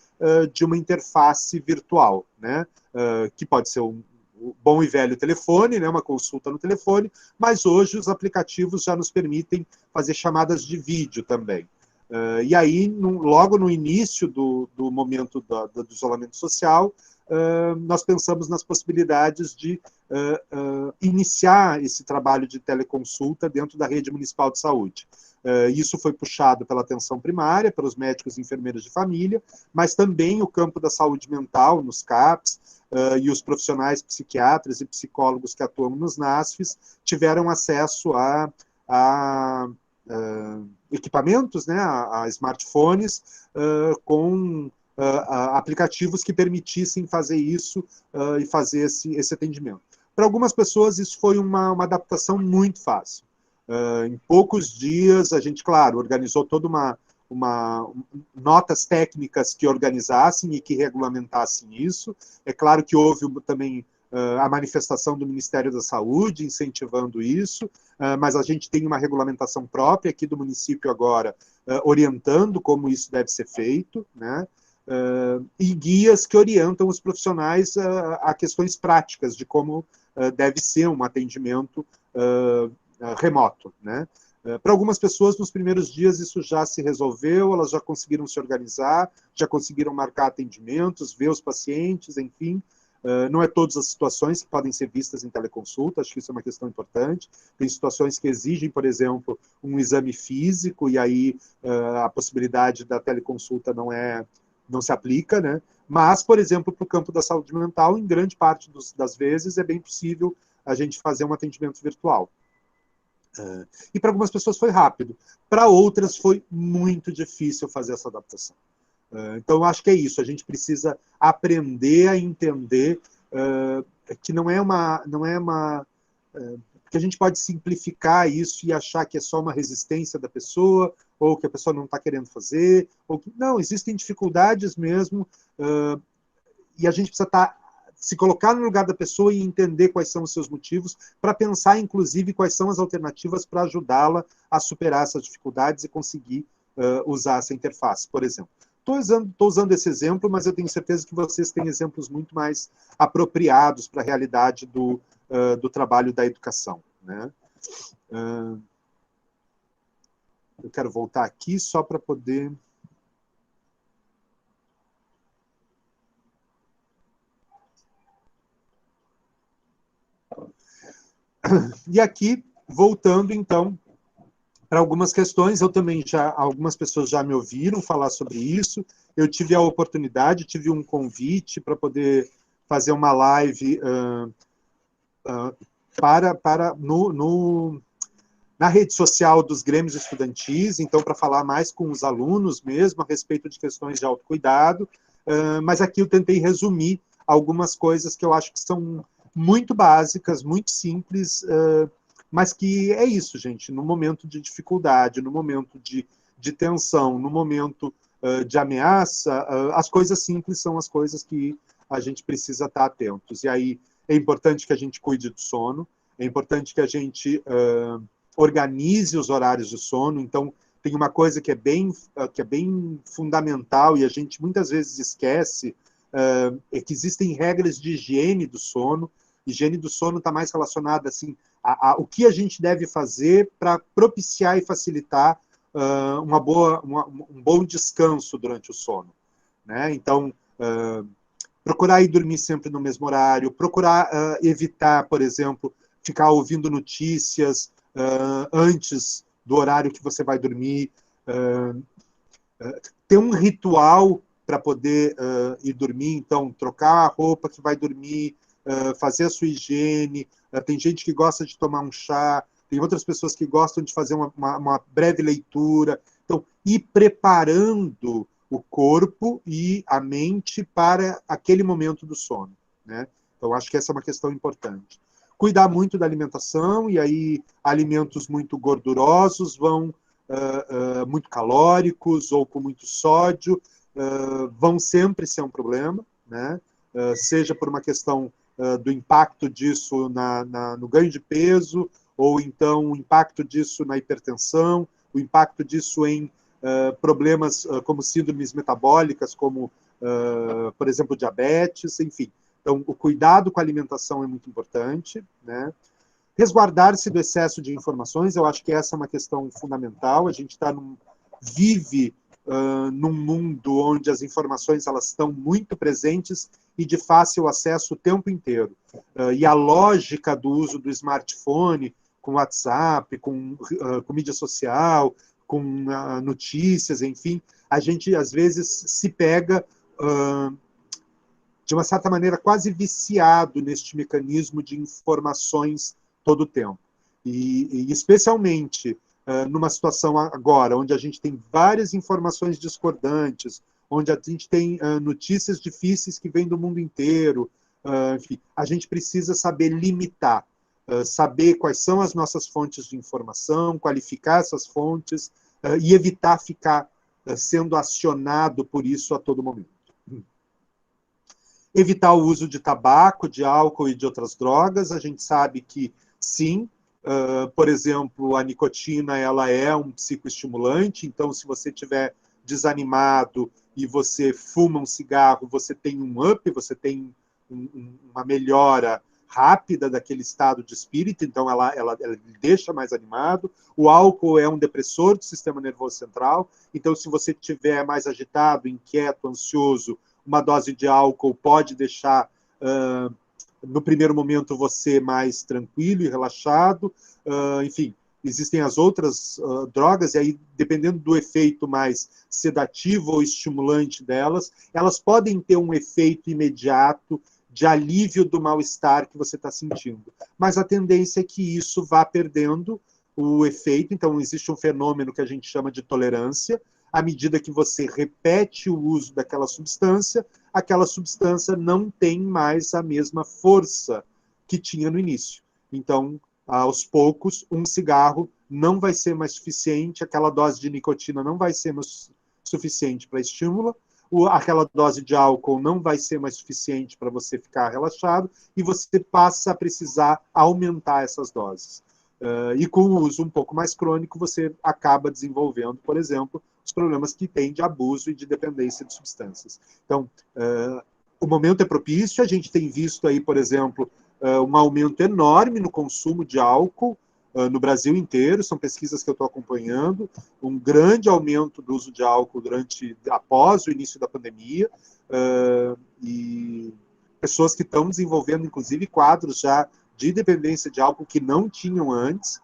de uma interface virtual, né? Que pode ser um bom e velho telefone, né? Uma consulta no telefone, mas hoje os aplicativos já nos permitem fazer chamadas de vídeo também. E aí, logo no início do momento do isolamento social, nós pensamos nas possibilidades de iniciar esse trabalho de teleconsulta dentro da rede municipal de saúde. Isso foi puxado pela atenção primária, pelos médicos e enfermeiros de família, mas também o campo da saúde mental, nos CAPs, e os profissionais psiquiatras e psicólogos que atuam nos NASFs tiveram acesso a equipamentos, né, a smartphones, com aplicativos que permitissem fazer isso e fazer esse atendimento. Para algumas pessoas, isso foi uma adaptação muito fácil. Em poucos dias, a gente, claro, organizou toda notas técnicas que organizassem e que regulamentassem isso. É claro que houve também a manifestação do Ministério da Saúde incentivando isso, mas a gente tem uma regulamentação própria aqui do município agora, orientando como isso deve ser feito, né? E guias que orientam os profissionais a questões práticas de como deve ser um atendimento remoto, né? Para algumas pessoas, nos primeiros dias, isso já se resolveu, elas já conseguiram se organizar, já conseguiram marcar atendimentos, ver os pacientes, enfim. Não é todas as situações que podem ser vistas em teleconsulta, acho que isso é uma questão importante. Tem situações que exigem, por exemplo, um exame físico, e aí a possibilidade da teleconsulta não se aplica, né? Mas, por exemplo, para o campo da saúde mental, em grande parte das vezes, é bem possível a gente fazer um atendimento virtual. E para algumas pessoas foi rápido, para outras foi muito difícil fazer essa adaptação. Então, eu acho que é isso, a gente precisa aprender a entender que não é uma que a gente pode simplificar isso e achar que é só uma resistência da pessoa, ou que a pessoa não está querendo fazer, ou que, não, existem dificuldades mesmo, e a gente precisa se colocar no lugar da pessoa e entender quais são os seus motivos, para pensar, inclusive, quais são as alternativas para ajudá-la a superar essas dificuldades e conseguir usar essa interface, por exemplo. Estou usando esse exemplo, mas eu tenho certeza que vocês têm exemplos muito mais apropriados para a realidade do trabalho da educação, né? Eu quero voltar aqui só para poder... E aqui, voltando, então, para algumas questões, algumas pessoas já me ouviram falar sobre isso, eu tive a oportunidade, tive um convite para poder fazer uma live na rede social dos grêmios estudantis, então, para falar mais com os alunos mesmo, a respeito de questões de autocuidado, mas aqui eu tentei resumir algumas coisas que eu acho que são muito básicas, muito simples, mas que é isso, gente, no momento de dificuldade, no momento de tensão, no momento de ameaça, as coisas simples são as coisas que a gente precisa estar atentos. E aí é importante que a gente cuide do sono, é importante que a gente organize os horários de sono. Então, tem uma coisa que é bem fundamental e a gente muitas vezes esquece, é que existem regras de higiene do sono. Higiene do sono está mais relacionada assim, o que a gente deve fazer para propiciar e facilitar um bom descanso durante o sono, né? Então, procurar ir dormir sempre no mesmo horário, procurar evitar, por exemplo, ficar ouvindo notícias antes do horário que você vai dormir, ter um ritual para poder ir dormir, então, trocar a roupa que vai dormir, fazer a sua higiene. Tem gente que gosta de tomar um chá, tem outras pessoas que gostam de fazer uma breve leitura. Então, ir preparando o corpo e a mente para aquele momento do sono, né? Então, acho que essa é uma questão importante. Cuidar muito da alimentação, e aí alimentos muito gordurosos muito calóricos ou com muito sódio, vão sempre ser um problema, né? Seja por uma questão do impacto disso no ganho de peso, ou então o impacto disso na hipertensão, o impacto disso em problemas como síndromes metabólicas, como, por exemplo, diabetes, enfim. Então, o cuidado com a alimentação é muito importante, né? Resguardar-se do excesso de informações, eu acho que essa é uma questão fundamental. A gente vive num mundo onde as informações elas estão muito presentes e de fácil acesso o tempo inteiro. E a lógica do uso do smartphone, com WhatsApp, com mídia social, com notícias, enfim, a gente às vezes se pega de uma certa maneira quase viciado neste mecanismo de informações todo o tempo. E especialmente numa situação agora, onde a gente tem várias informações discordantes, onde a gente tem notícias difíceis que vêm do mundo inteiro, enfim, a gente precisa saber limitar, saber quais são as nossas fontes de informação, qualificar essas fontes e evitar ficar sendo acionado por isso a todo momento. Evitar o uso de tabaco, de álcool e de outras drogas. A gente sabe que, sim, por exemplo, a nicotina ela é um psicoestimulante, então se você estiver desanimado e você fuma um cigarro, você tem um up, você tem uma melhora rápida daquele estado de espírito, então ela deixa mais animado. O álcool é um depressor do sistema nervoso central, então se você estiver mais agitado, inquieto, ansioso, uma dose de álcool pode deixar, no primeiro momento, você mais tranquilo e relaxado. Enfim, existem as outras drogas, e aí, dependendo do efeito mais sedativo ou estimulante delas, elas podem ter um efeito imediato de alívio do mal-estar que você está sentindo. Mas a tendência é que isso vá perdendo o efeito. Então, existe um fenômeno que a gente chama de tolerância. À medida que você repete o uso daquela substância, aquela substância não tem mais a mesma força que tinha no início. Então, aos poucos, um cigarro não vai ser mais suficiente, aquela dose de nicotina não vai ser mais suficiente para estímulo, aquela dose de álcool não vai ser mais suficiente para você ficar relaxado, e você passa a precisar aumentar essas doses. E com o uso um pouco mais crônico, você acaba desenvolvendo, por exemplo, os problemas que tem de abuso e de dependência de substâncias. Então, o momento é propício, a gente tem visto aí, por exemplo, um aumento enorme no consumo de álcool no Brasil inteiro, são pesquisas que eu estou acompanhando, um grande aumento do uso de álcool após o início da pandemia, e pessoas que estão desenvolvendo, inclusive, quadros já de dependência de álcool que não tinham antes.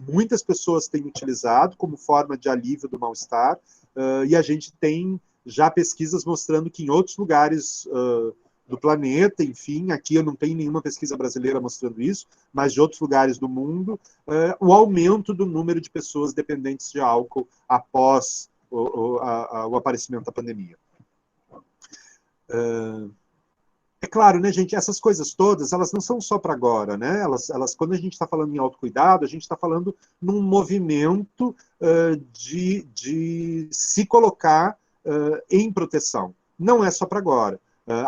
Muitas pessoas têm utilizado como forma de alívio do mal-estar, e a gente tem já pesquisas mostrando que em outros lugares do planeta, enfim, aqui eu não tenho nenhuma pesquisa brasileira mostrando isso, mas de outros lugares do mundo, o aumento do número de pessoas dependentes de álcool após o aparecimento da pandemia. É claro, né, gente, essas coisas todas, elas não são só para agora, né? Quando a gente está falando em autocuidado, a gente está falando num movimento de se colocar em proteção. Não é só para agora.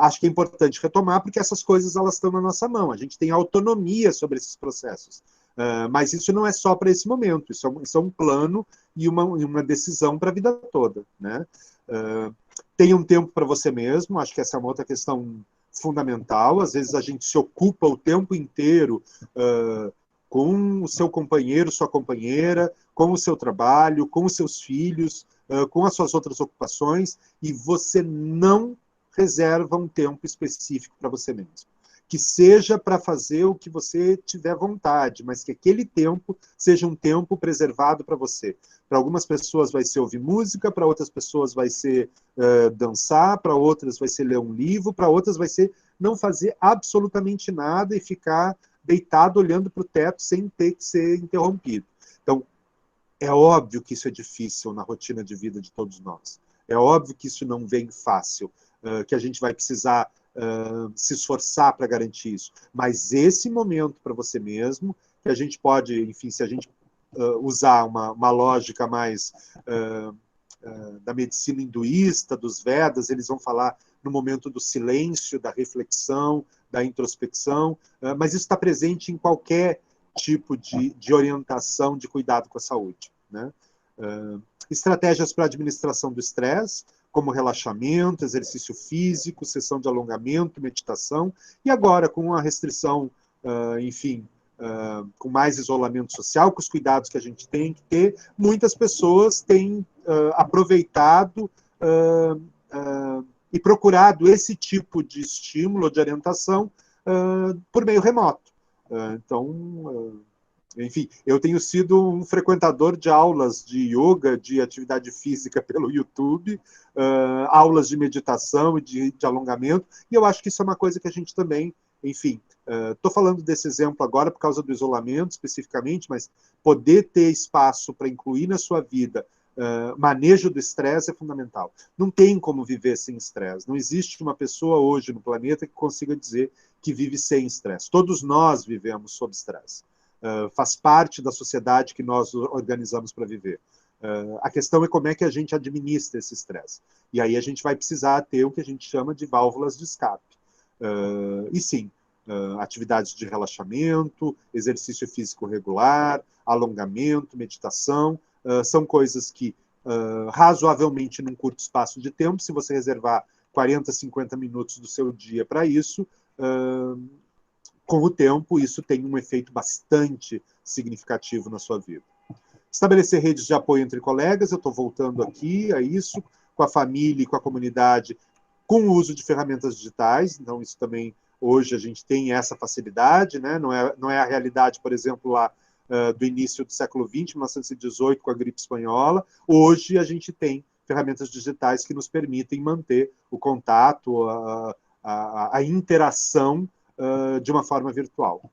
Acho que é importante retomar, porque essas coisas elas estão na nossa mão. A gente tem autonomia sobre esses processos. Mas isso não é só para esse momento. Isso é um plano e uma decisão para a vida toda, né? Tenha um tempo para você mesmo. Acho que essa é uma outra questão fundamental. Às vezes a gente se ocupa o tempo inteiro com o seu companheiro, sua companheira, com o seu trabalho, com os seus filhos, com as suas outras ocupações, e você não reserva um tempo específico para você mesmo. Que seja para fazer o que você tiver vontade, mas que aquele tempo seja um tempo preservado para você. Para algumas pessoas vai ser ouvir música, para outras pessoas vai ser dançar, para outras vai ser ler um livro, para outras vai ser não fazer absolutamente nada e ficar deitado olhando para o teto sem ter que ser interrompido. Então, é óbvio que isso é difícil na rotina de vida de todos nós. É óbvio que isso não vem fácil, que a gente vai precisar se esforçar para garantir isso. Mas esse momento para você mesmo, que a gente pode, enfim, se a gente usar uma lógica mais da medicina hinduísta, dos Vedas, eles vão falar no momento do silêncio, da reflexão, da introspecção, mas isso está presente em qualquer tipo de orientação de cuidado com a saúde, né? Estratégias para administração do estresse, como relaxamento, exercício físico, sessão de alongamento, meditação, e agora com a restrição, enfim, com mais isolamento social, com os cuidados que a gente tem que ter, muitas pessoas têm aproveitado e procurado esse tipo de estímulo, de orientação, por meio remoto. Então, enfim, eu tenho sido um frequentador de aulas de yoga, de atividade física pelo YouTube, aulas de meditação e de alongamento, e eu acho que isso é uma coisa que a gente também, enfim, estou falando desse exemplo agora por causa do isolamento especificamente, mas poder ter espaço para incluir na sua vida manejo do estresse é fundamental. Não tem como viver sem estresse. Não existe uma pessoa hoje no planeta que consiga dizer que vive sem estresse. Todos nós vivemos sob estresse. Faz parte da sociedade que nós organizamos para viver. A questão é como é que a gente administra esse estresse. E aí a gente vai precisar ter o que a gente chama de válvulas de escape. E sim, atividades de relaxamento, exercício físico regular, alongamento, meditação, são coisas que, razoavelmente num curto espaço de tempo, se você reservar 40, 50 minutos do seu dia para isso, com o tempo, isso tem um efeito bastante significativo na sua vida. Estabelecer redes de apoio entre colegas, eu estou voltando aqui a isso, com a família e com a comunidade, com o uso de ferramentas digitais, então isso também, hoje a gente tem essa facilidade, né? Não é a realidade, por exemplo, lá do início do século XX, 1918, com a gripe espanhola. Hoje a gente tem ferramentas digitais que nos permitem manter o contato, a interação de uma forma virtual.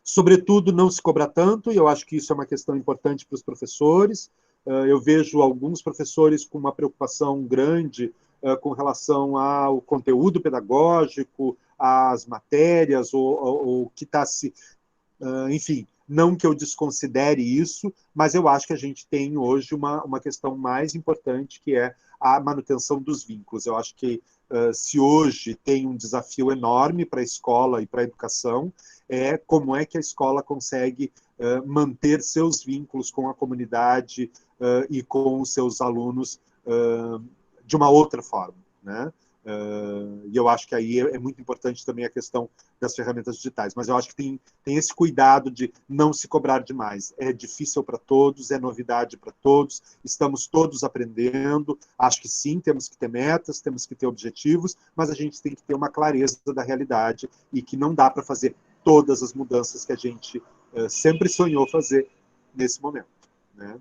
Sobretudo, não se cobrar tanto, e eu acho que isso é uma questão importante para os professores. Eu vejo alguns professores com uma preocupação grande com relação ao conteúdo pedagógico, às matérias, ou que está se... enfim, não que eu desconsidere isso, mas eu acho que a gente tem hoje uma questão mais importante, que é a manutenção dos vínculos. Eu acho que se hoje tem um desafio enorme para a escola e para a educação, é como é que a escola consegue manter seus vínculos com a comunidade e com os seus alunos de uma outra forma, né? E eu acho que aí é muito importante também a questão das ferramentas digitais, mas eu acho que tem esse cuidado de não se cobrar demais. É difícil para todos, é novidade para todos, estamos todos aprendendo, acho que sim, temos que ter metas, temos que ter objetivos, mas a gente tem que ter uma clareza da realidade e que não dá para fazer todas as mudanças que a gente sempre sonhou fazer nesse momento, né?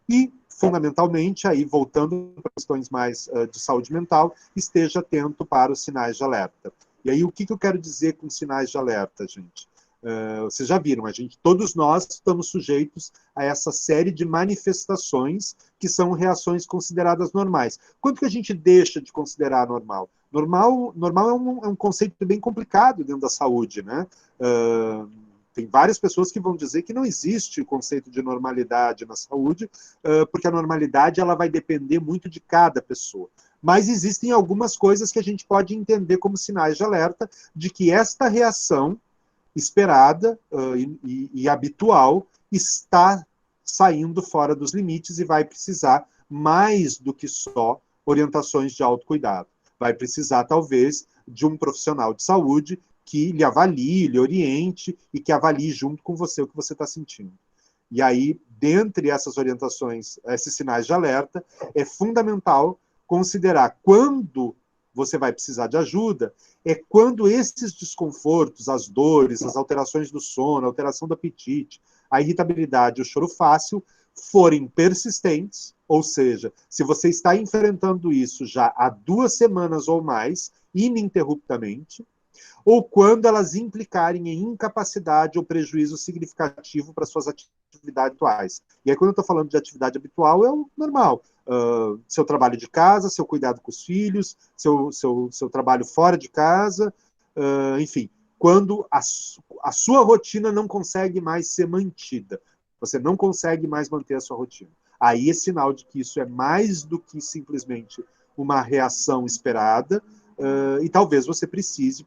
E, fundamentalmente, aí voltando para questões mais de saúde mental, esteja atento para os sinais de alerta. E aí, o que eu quero dizer com sinais de alerta, gente? Vocês já viram, todos nós estamos sujeitos a essa série de manifestações que são reações consideradas normais. Quanto que a gente deixa de considerar normal? Normal é um conceito bem complicado dentro da saúde, né? Tem várias pessoas que vão dizer que não existe o conceito de normalidade na saúde, porque a normalidade ela vai depender muito de cada pessoa. Mas existem algumas coisas que a gente pode entender como sinais de alerta de que esta reação esperada e habitual está saindo fora dos limites e vai precisar mais do que só orientações de autocuidado. Vai precisar, talvez, de um profissional de saúde que lhe avalie, lhe oriente e que avalie junto com você o que você está sentindo. E aí, dentre essas orientações, esses sinais de alerta, é fundamental considerar quando você vai precisar de ajuda, é quando esses desconfortos, as dores, as alterações do sono, a alteração do apetite, a irritabilidade, o choro fácil, forem persistentes, ou seja, se você está enfrentando isso já há 2 semanas ou mais, ininterruptamente, ou quando elas implicarem em incapacidade ou prejuízo significativo para suas atividades atuais. E aí, quando eu estou falando de atividade habitual, é o normal. Seu trabalho de casa, seu cuidado com os filhos, seu trabalho fora de casa, enfim, quando a sua rotina não consegue mais ser mantida, você não consegue mais manter a sua rotina. Aí é sinal de que isso é mais do que simplesmente uma reação esperada, e talvez você precise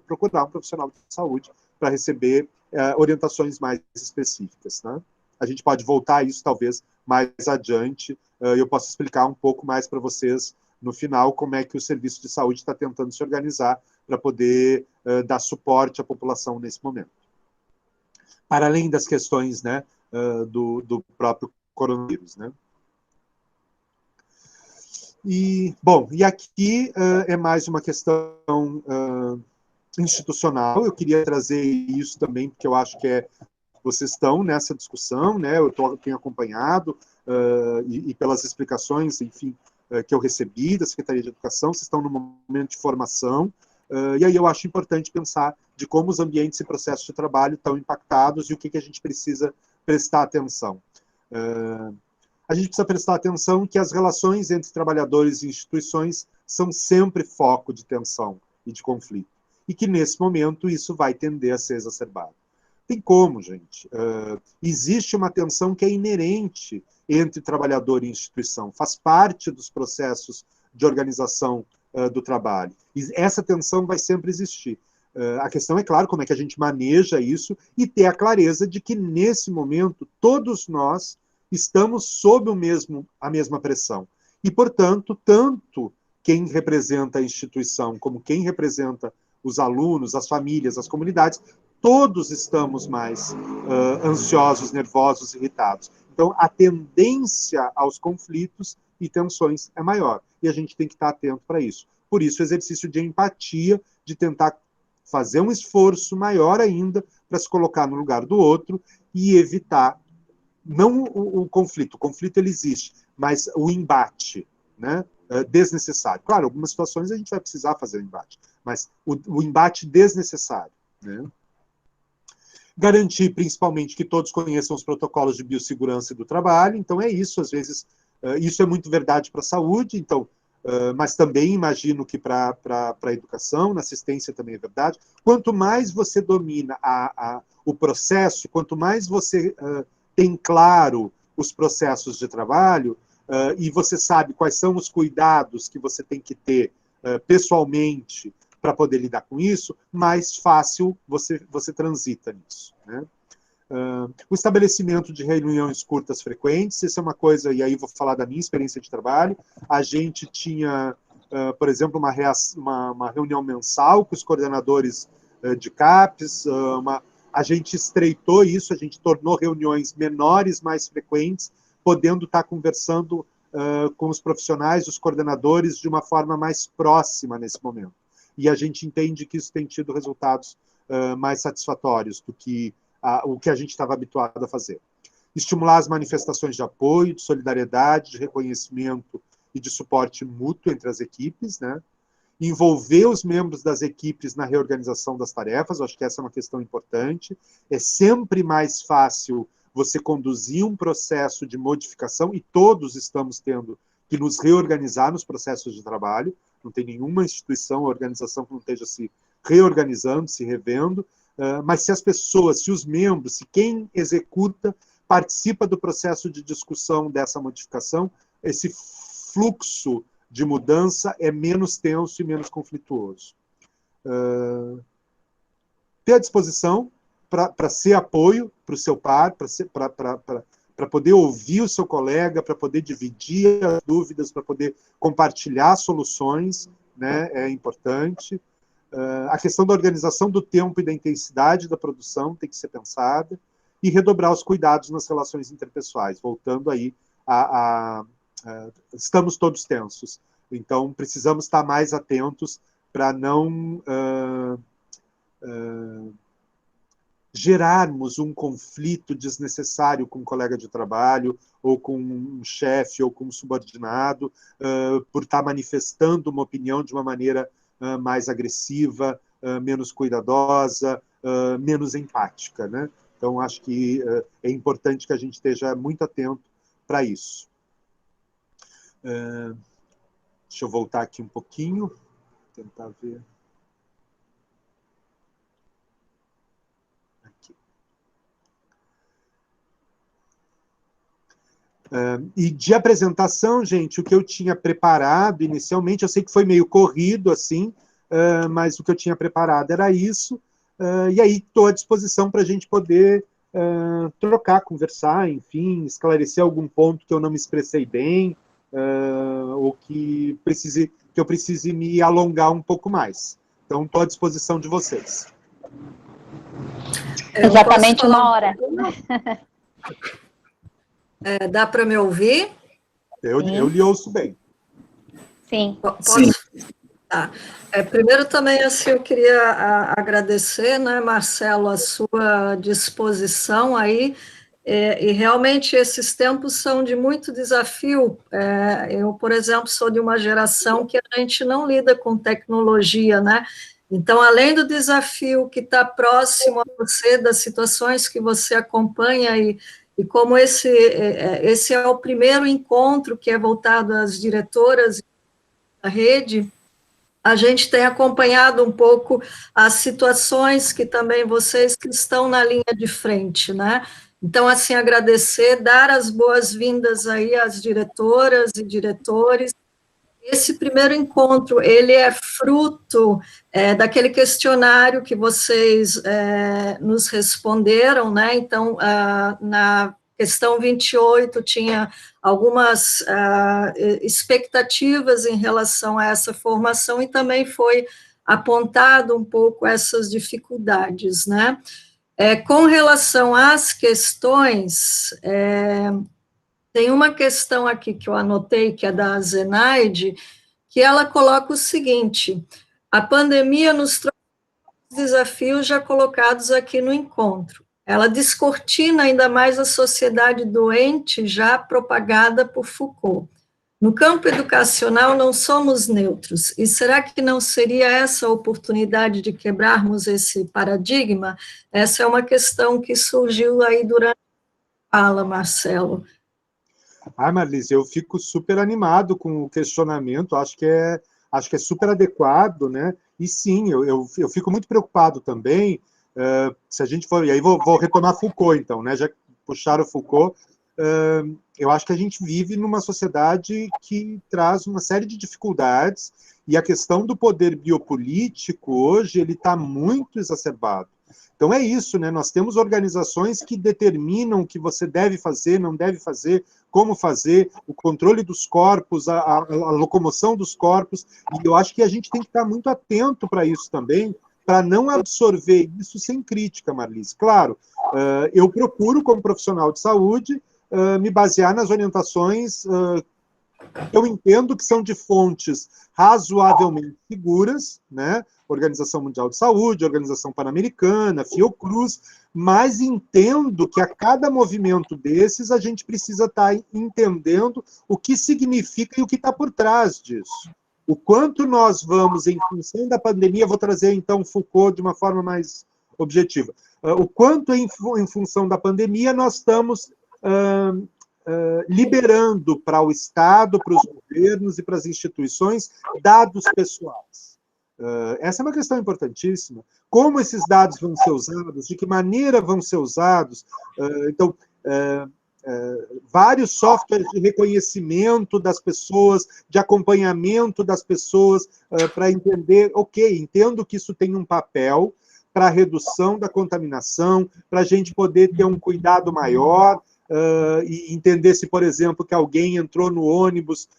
procurar um profissional de saúde para receber orientações mais específicas, né? A gente pode voltar a isso talvez mais adiante, eu posso explicar um pouco mais para vocês no final como é que o serviço de saúde está tentando se organizar para poder dar suporte à população nesse momento. Para além das questões, né, do próprio coronavírus, né? E, bom, e aqui é mais uma questão institucional. Eu queria trazer isso também, porque eu acho que vocês estão nessa discussão, né? Eu tenho acompanhado, e pelas explicações, enfim, que eu recebi da Secretaria de Educação, vocês estão no momento de formação, e aí eu acho importante pensar de como os ambientes e processos de trabalho estão impactados e o que a gente precisa prestar atenção. A gente precisa prestar atenção que as relações entre trabalhadores e instituições são sempre foco de tensão e de conflito, e que, nesse momento, isso vai tender a ser exacerbado. tem como, gente. Existe uma tensão que é inerente entre trabalhador e instituição, faz parte dos processos de organização do trabalho. E essa tensão vai sempre existir. A questão é, claro, como é que a gente maneja isso e ter a clareza de que, nesse momento, todos nós estamos sob a mesma pressão. E, portanto, tanto quem representa a instituição como quem representa os alunos, as famílias, as comunidades, todos estamos mais ansiosos, nervosos, irritados. Então, a tendência aos conflitos e tensões é maior. E a gente tem que estar atento para isso. Por isso, o exercício de empatia, de tentar fazer um esforço maior ainda para se colocar no lugar do outro e evitar, não o conflito ele existe, mas o embate, né, desnecessário. Claro, algumas situações a gente vai precisar fazer o embate, mas o embate desnecessário, né? Garantir, principalmente, que todos conheçam os protocolos de biossegurança do trabalho. Então, é isso. Às vezes, isso é muito verdade para a saúde, então, mas também imagino que para a educação, na assistência também é verdade. Quanto mais você domina o processo, quanto mais você tem claro os processos de trabalho, e você sabe quais são os cuidados que você tem que ter pessoalmente para poder lidar com isso, mais fácil você transita nisso, né? O estabelecimento de reuniões curtas frequentes, isso é uma coisa, e aí vou falar da minha experiência de trabalho. A gente tinha, por exemplo, uma reunião mensal com os coordenadores de CAPES, a gente estreitou isso, a gente tornou reuniões menores, mais frequentes, podendo estar conversando com os profissionais, os coordenadores, de uma forma mais próxima nesse momento. E a gente entende que isso tem tido resultados mais satisfatórios do que o que a gente estava habituado a fazer. Estimular as manifestações de apoio, de solidariedade, de reconhecimento e de suporte mútuo entre as equipes, né? Envolver os membros das equipes na reorganização das tarefas, acho que essa é uma questão importante. É sempre mais fácil você conduzir um processo de modificação, e todos estamos tendo que nos reorganizar nos processos de trabalho. Não tem nenhuma instituição ou organização que não esteja se reorganizando, se revendo, mas se as pessoas, se os membros, se quem executa participa do processo de discussão dessa modificação, esse fluxo de mudança é menos tenso e menos conflituoso. Ter a disposição para ser apoio para o seu par, para poder ouvir o seu colega, para poder dividir as dúvidas, para poder compartilhar soluções, né, é importante. A questão da organização do tempo e da intensidade da produção tem que ser pensada, e redobrar os cuidados nas relações interpessoais, voltando aí estamos todos tensos, então precisamos estar mais atentos para não gerarmos um conflito desnecessário com um colega de trabalho, ou com um chefe, ou com um subordinado, por estar manifestando uma opinião de uma maneira mais agressiva, menos cuidadosa, menos empática, né? Então, acho que é importante que a gente esteja muito atento para isso. Deixa eu voltar aqui um pouquinho, tentar ver. Aqui. E de apresentação, gente, o que eu tinha preparado inicialmente, eu sei que foi meio corrido, assim, mas o que eu tinha preparado era isso, e aí estou à disposição para a gente poder trocar, conversar, enfim, esclarecer algum ponto que eu não me expressei bem, ou que eu precise me alongar um pouco mais. Então, estou à disposição de vocês. Exatamente uma hora. Dá para me ouvir? Eu lhe ouço bem. Sim. Posso? Tá. Primeiro também, assim, eu queria agradecer, né, Marcelo, a sua disposição aí, e realmente esses tempos são de muito desafio. Eu, por exemplo, sou de uma geração que a gente não lida com tecnologia, né? Então, além do desafio que está próximo a você, das situações que você acompanha, e como esse é o primeiro encontro que é voltado às diretoras da rede, a gente tem acompanhado um pouco as situações que também vocês que estão na linha de frente, né? Então, assim, agradecer, dar as boas-vindas aí às diretoras e diretores. Esse primeiro encontro, ele é fruto daquele questionário que vocês nos responderam, né? Então, na questão 28 tinha algumas expectativas em relação a essa formação e também foi apontado um pouco essas dificuldades, né? Com relação às questões, tem uma questão aqui que eu anotei, que é da Zenaide, que ela coloca o seguinte: a pandemia nos trouxe desafios já colocados aqui no encontro. Ela descortina ainda mais a sociedade doente já propagada por Foucault. No campo educacional não somos neutros, e será que não seria essa a oportunidade de quebrarmos esse paradigma? Essa é uma questão que surgiu aí durante a fala, Marcelo. Marlise, eu fico super animado com o questionamento, acho que é super adequado, né? E sim, eu fico muito preocupado também, se a gente for, e aí vou retomar Foucault, então, né? Já puxaram Foucault, eu acho que a gente vive numa sociedade que traz uma série de dificuldades, e a questão do poder biopolítico hoje, ele está muito exacerbado. Então é isso, né? Nós temos organizações que determinam o que você deve fazer, não deve fazer, como fazer, o controle dos corpos, a locomoção dos corpos, e eu acho que a gente tem que estar muito atento para isso também, para não absorver isso sem crítica, Marlise. Claro, eu procuro, como profissional de saúde, me basear nas orientações eu entendo que são de fontes razoavelmente seguras, né? Organização Mundial de Saúde, Organização Pan-Americana, Fiocruz, mas entendo que a cada movimento desses a gente precisa estar entendendo o que significa e o que está por trás disso. O quanto nós vamos, em função da pandemia, vou trazer então Foucault de uma forma mais objetiva, o quanto em função da pandemia nós estamos liberando para o Estado, para os governos e para as instituições dados pessoais. Essa é uma questão importantíssima. Como esses dados vão ser usados, de que maneira vão ser usados. Então, vários softwares de reconhecimento das pessoas, de acompanhamento das pessoas, para entender, ok, entendo que isso tem um papel para a redução da contaminação, para a gente poder ter um cuidado maior, e entender se, por exemplo, que alguém entrou no ônibus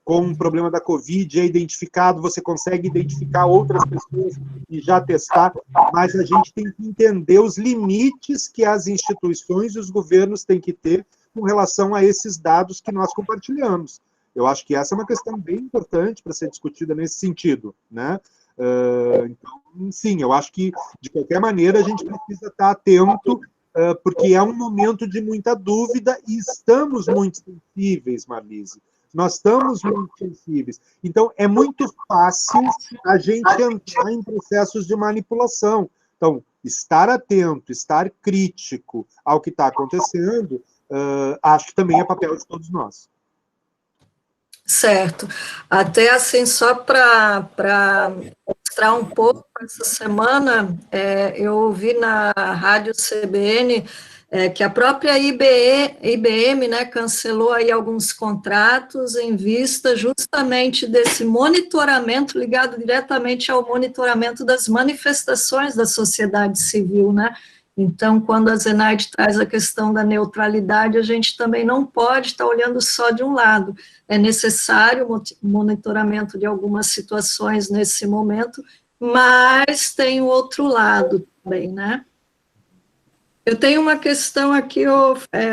com um problema da Covid, é identificado, você consegue identificar outras pessoas e já testar, mas a gente tem que entender os limites que as instituições e os governos têm que ter com relação a esses dados que nós compartilhamos. Eu acho que essa é uma questão bem importante para ser discutida nesse sentido, né? Então, sim, eu acho que, de qualquer maneira, a gente precisa estar atento, porque é um momento de muita dúvida e estamos muito sensíveis, Marlise. Nós estamos muito sensíveis. Então, é muito fácil a gente entrar em processos de manipulação. Então, estar atento, estar crítico ao que está acontecendo, acho que também é papel de todos nós. Certo. Até assim, só para mostrar um pouco, essa semana, eu ouvi na Rádio CBN que a própria IBM, né, cancelou aí alguns contratos em vista justamente desse monitoramento ligado diretamente ao monitoramento das manifestações da sociedade civil, né? Então, quando a Zenaide traz a questão da neutralidade, a gente também não pode estar olhando só de um lado. É necessário o monitoramento de algumas situações nesse momento, mas tem o outro lado também, né? Eu tenho uma questão aqui,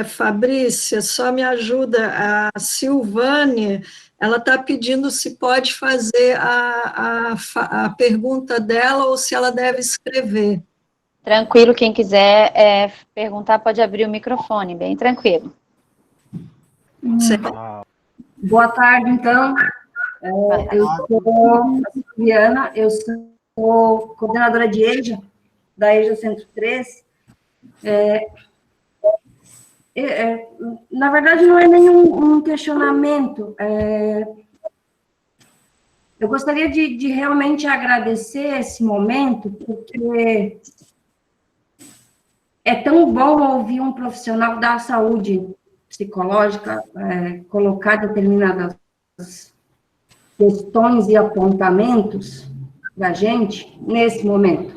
Fabrícia, só me ajuda. A Silvânia, ela está pedindo se pode fazer a pergunta dela ou se ela deve escrever. Tranquilo, quem quiser perguntar pode abrir o microfone, bem tranquilo. Boa tarde, então. Eu sou a Silviana, eu sou coordenadora de EJA, da EJA Centro 3. Na verdade, não é nenhum questionamento. Eu gostaria de realmente agradecer esse momento, porque é tão bom ouvir um profissional da saúde psicológica colocar determinadas questões e apontamentos para a gente nesse momento.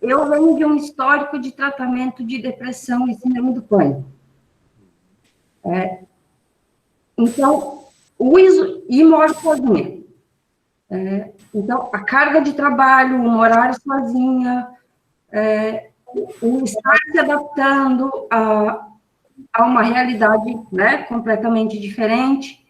Eu venho de um histórico de tratamento de depressão e síndrome do pânico. Então, e moro sozinha. Então, a carga de trabalho, o morar sozinha, o estar se adaptando a uma realidade, né, completamente diferente.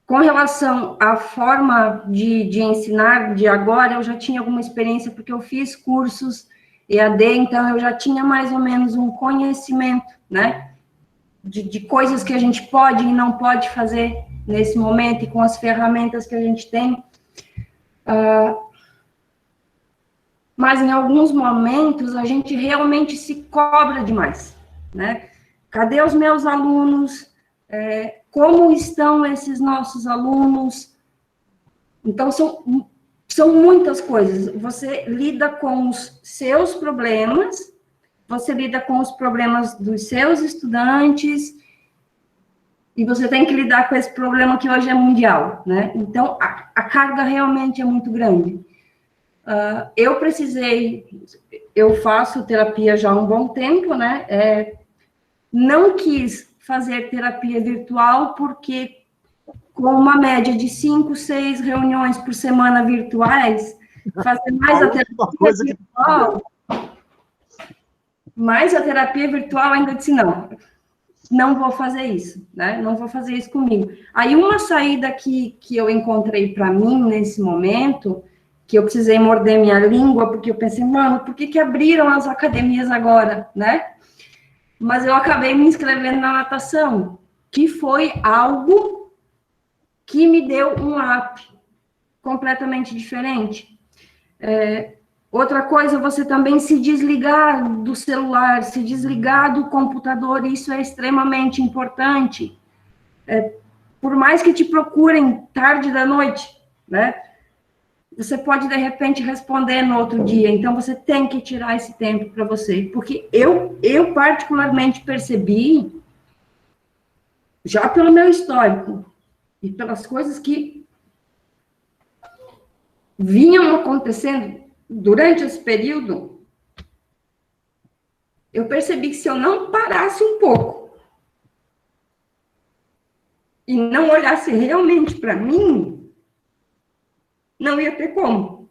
Com relação à forma de ensinar de agora, eu já tinha alguma experiência, porque eu fiz cursos EAD, então eu já tinha mais ou menos um conhecimento, né, de coisas que a gente pode e não pode fazer nesse momento, e com as ferramentas que a gente tem. Mas em alguns momentos a gente realmente se cobra demais, né? Cadê os meus alunos? Como estão esses nossos alunos? Então, são muitas coisas. Você lida com os seus problemas, você lida com os problemas dos seus estudantes, e você tem que lidar com esse problema que hoje é mundial, né? Então, a carga realmente é muito grande. Eu faço terapia já há um bom tempo, né? Não quis fazer terapia virtual, porque com uma média de 5, 6 reuniões por semana virtuais, fazer mais a terapia virtual, ainda disse, não vou fazer isso, né? Não vou fazer isso comigo. Aí, uma saída que eu encontrei para mim, nesse momento, que eu precisei morder minha língua, porque eu pensei, mano, por que abriram as academias agora, né? Mas eu acabei me inscrevendo na natação, que foi algo que me deu um up completamente diferente. Outra coisa, você também se desligar do celular, se desligar do computador, isso é extremamente importante. Por mais que te procurem tarde da noite, né? Você pode, de repente, responder no outro dia. Então, você tem que tirar esse tempo para você. Porque eu particularmente percebi, já pelo meu histórico, e pelas coisas que vinham acontecendo durante esse período, eu percebi que se eu não parasse um pouco e não olhasse realmente para mim, não ia ter como.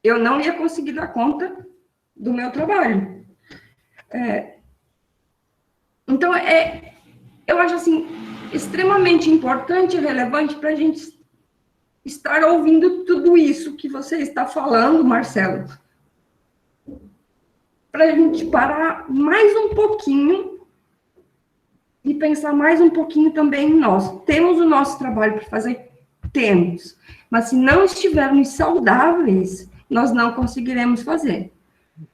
Eu não ia conseguir dar conta do meu trabalho. Então, eu acho, assim, extremamente importante e relevante para a gente estar ouvindo tudo isso que você está falando, Marcelo. Para a gente parar mais um pouquinho e pensar mais um pouquinho também em nós. Temos o nosso trabalho para fazer? Temos. Mas se não estivermos saudáveis, nós não conseguiremos fazer.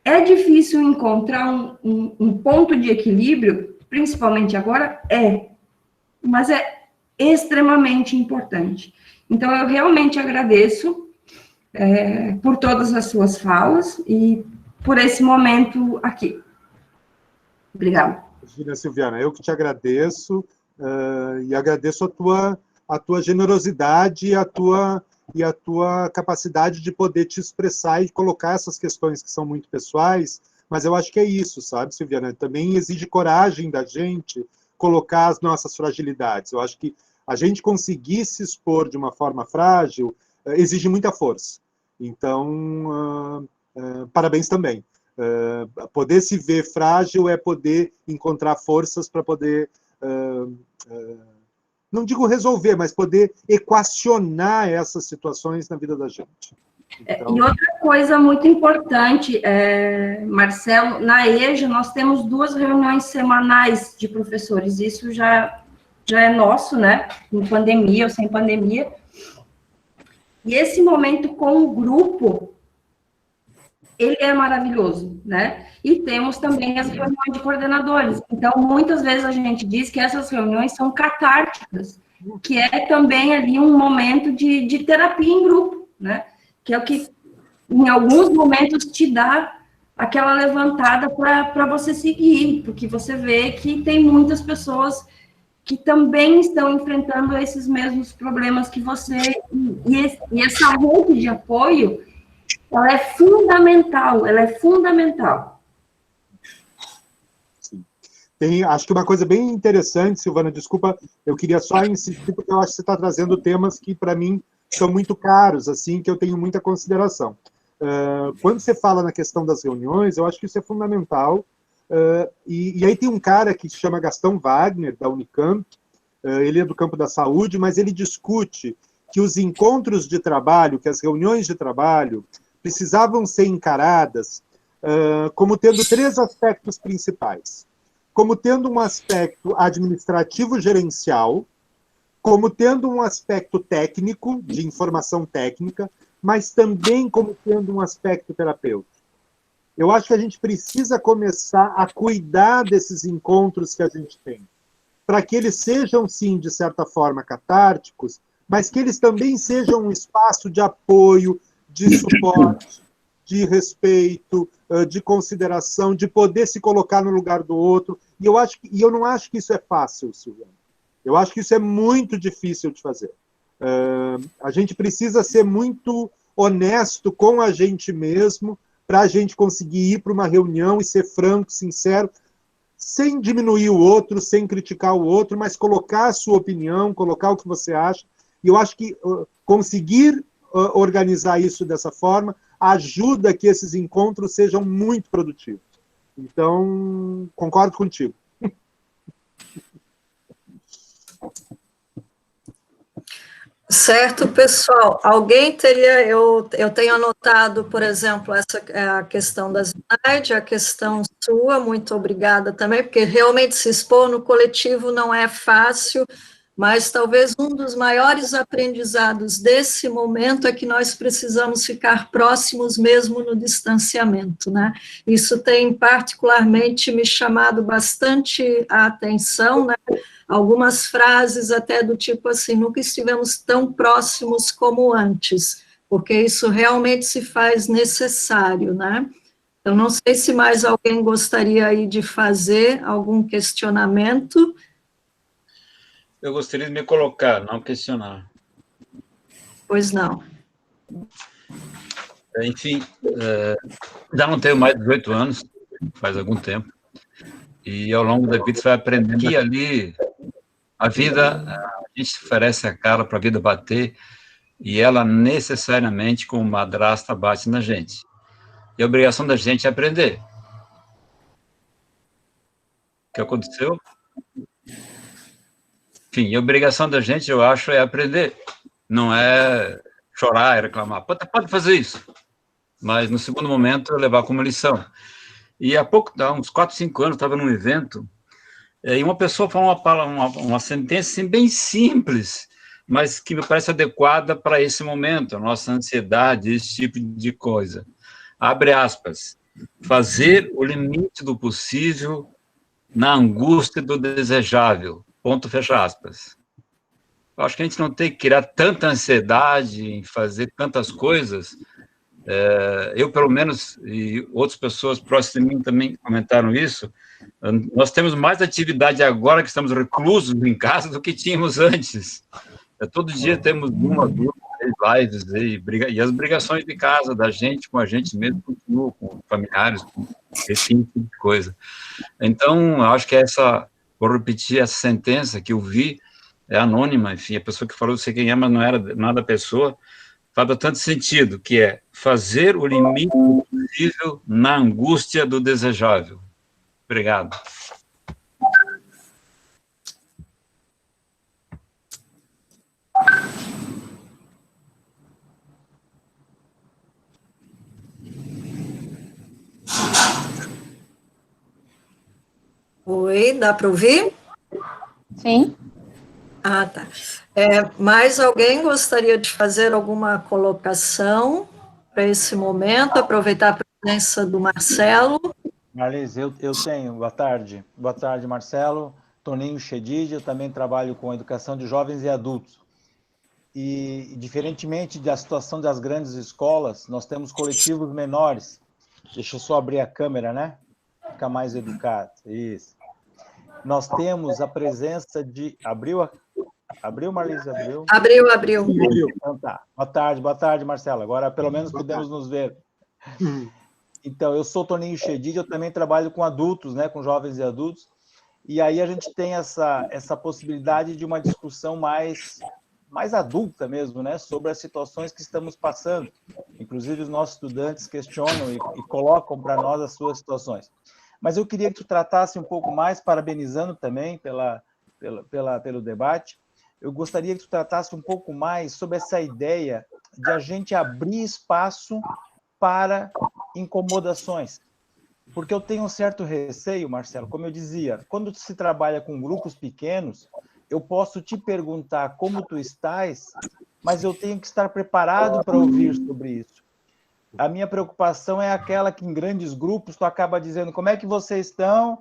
É difícil encontrar um ponto de equilíbrio, principalmente agora, mas é extremamente importante. Então, eu realmente agradeço por todas as suas falas e por esse momento aqui. Obrigada. Imagina, Silviana, eu que te agradeço e agradeço a tua generosidade e a tua capacidade de poder te expressar e colocar essas questões que são muito pessoais, mas eu acho que é isso, sabe, Silviana? Também exige coragem da gente colocar as nossas fragilidades. Eu acho que a gente conseguir se expor de uma forma frágil exige muita força. Então, parabéns também. Poder se ver frágil é poder encontrar forças para poder, não digo resolver, mas poder equacionar essas situações na vida da gente. Então... E outra coisa muito importante, Marcelo, na EJA nós temos 2 reuniões semanais de professores, isso já é nosso, né, em pandemia ou sem pandemia, e esse momento com o grupo ele é maravilhoso, né? E temos também as reuniões de coordenadores. Então, muitas vezes a gente diz que essas reuniões são catárticas, que é também ali um momento de terapia em grupo, né? Que é o que, em alguns momentos, te dá aquela levantada para você seguir, porque você vê que tem muitas pessoas que também estão enfrentando esses mesmos problemas que você, e essa rede de apoio, ela é fundamental, ela é fundamental. Sim. Acho que uma coisa bem interessante, Silvana, desculpa, eu queria só insistir, porque eu acho que você está trazendo temas que, para mim, são muito caros, assim, que eu tenho muita consideração. Quando você fala na questão das reuniões, eu acho que isso é fundamental. E aí tem um cara que se chama Gastão Wagner, da Unicamp, ele é do campo da saúde, mas ele discute que os encontros de trabalho, que as reuniões de trabalho, precisavam ser encaradas como tendo 3 aspectos principais. Como tendo um aspecto administrativo-gerencial, como tendo um aspecto técnico, de informação técnica, mas também como tendo um aspecto terapêutico. Eu acho que a gente precisa começar a cuidar desses encontros que a gente tem, para que eles sejam, sim, de certa forma, catárticos, mas que eles também sejam um espaço de apoio, de suporte, de respeito, de consideração, de poder se colocar no lugar do outro. E eu não acho que isso é fácil, Silvana. Eu acho que isso é muito difícil de fazer. A gente precisa ser muito honesto com a gente mesmo para a gente conseguir ir para uma reunião e ser franco, sincero, sem diminuir o outro, sem criticar o outro, mas colocar a sua opinião, colocar o que você acha. E eu acho que conseguir organizar isso dessa forma ajuda que esses encontros sejam muito produtivos. Então, concordo contigo. Certo, pessoal. Alguém teria... Eu tenho anotado, por exemplo, a questão da Zinaide, a questão sua, muito obrigada também, porque realmente se expor no coletivo não é fácil, mas talvez um dos maiores aprendizados desse momento é que nós precisamos ficar próximos mesmo no distanciamento, né? Isso tem particularmente me chamado bastante a atenção, né? Algumas frases até do tipo assim, nunca estivemos tão próximos como antes, porque isso realmente se faz necessário, né? Eu não sei se mais alguém gostaria aí de fazer algum questionamento. Eu gostaria de me colocar, não questionar. Pois não. Enfim, já não tenho mais de 18 anos, faz algum tempo, e ao longo da vida você vai aprendendo que ali a vida, a gente oferece a cara para a vida bater, e ela necessariamente, como madrasta, bate na gente. E a obrigação da gente é aprender. O que aconteceu? Enfim, a obrigação da gente, eu acho, é aprender. Não é chorar e reclamar. Pode fazer isso. Mas, no segundo momento, levar como lição. E há uns 4, 5 anos, estava num evento, e uma pessoa falou uma sentença assim, bem simples, mas que me parece adequada para esse momento, a nossa ansiedade, esse tipo de coisa. Abre aspas. Fazer o limite do possível na angústia do desejável. Ponto, fecha aspas. Eu acho que a gente não tem que criar tanta ansiedade em fazer tantas coisas. Eu, pelo menos, e outras pessoas próximas de mim também comentaram isso, nós temos mais atividade agora que estamos reclusos em casa do que tínhamos antes. Todo dia temos 1, 2, 3 lives, e as obrigações de casa da gente com a gente mesmo continuam, com familiares, com esse tipo de coisa. Então, acho que vou repetir essa sentença que eu vi, é anônima, enfim, a pessoa que falou, não sei quem é, mas não era nada a pessoa, faz tanto sentido, que é fazer o limite do possível na angústia do desejável. Obrigado. Oi, dá para ouvir? Sim. Ah, tá. Mais alguém gostaria de fazer alguma colocação para esse momento? Aproveitar para presença do Marcelo. Marlise, eu tenho. Boa tarde. Boa tarde, Marcelo. Toninho Chedid, eu também trabalho com educação de jovens e adultos. E, diferentemente da situação das grandes escolas, nós temos coletivos menores. Deixa eu só abrir a câmera, né? Ficar mais educado. Isso. Nós temos a presença de... Abriu, Marlise? Abriu. Então tá. Boa tarde, Marcelo. Agora, pelo menos, podemos nos ver. Então, eu sou Toninho Chedid, eu também trabalho com adultos, né? Com jovens e adultos. E aí a gente tem essa possibilidade de uma discussão mais adulta mesmo, né? Sobre as situações que estamos passando. Inclusive, os nossos estudantes questionam e colocam para nós as suas situações. Mas eu queria que tu tratasse um pouco mais, parabenizando também pelo debate, eu gostaria que tu tratasse um pouco mais sobre essa ideia de a gente abrir espaço para incomodações. Porque eu tenho um certo receio, Marcelo, como eu dizia, quando se trabalha com grupos pequenos, eu posso te perguntar como tu estás, mas eu tenho que estar preparado para ouvir sobre isso. A minha preocupação é aquela que em grandes grupos tu acaba dizendo como é que vocês estão,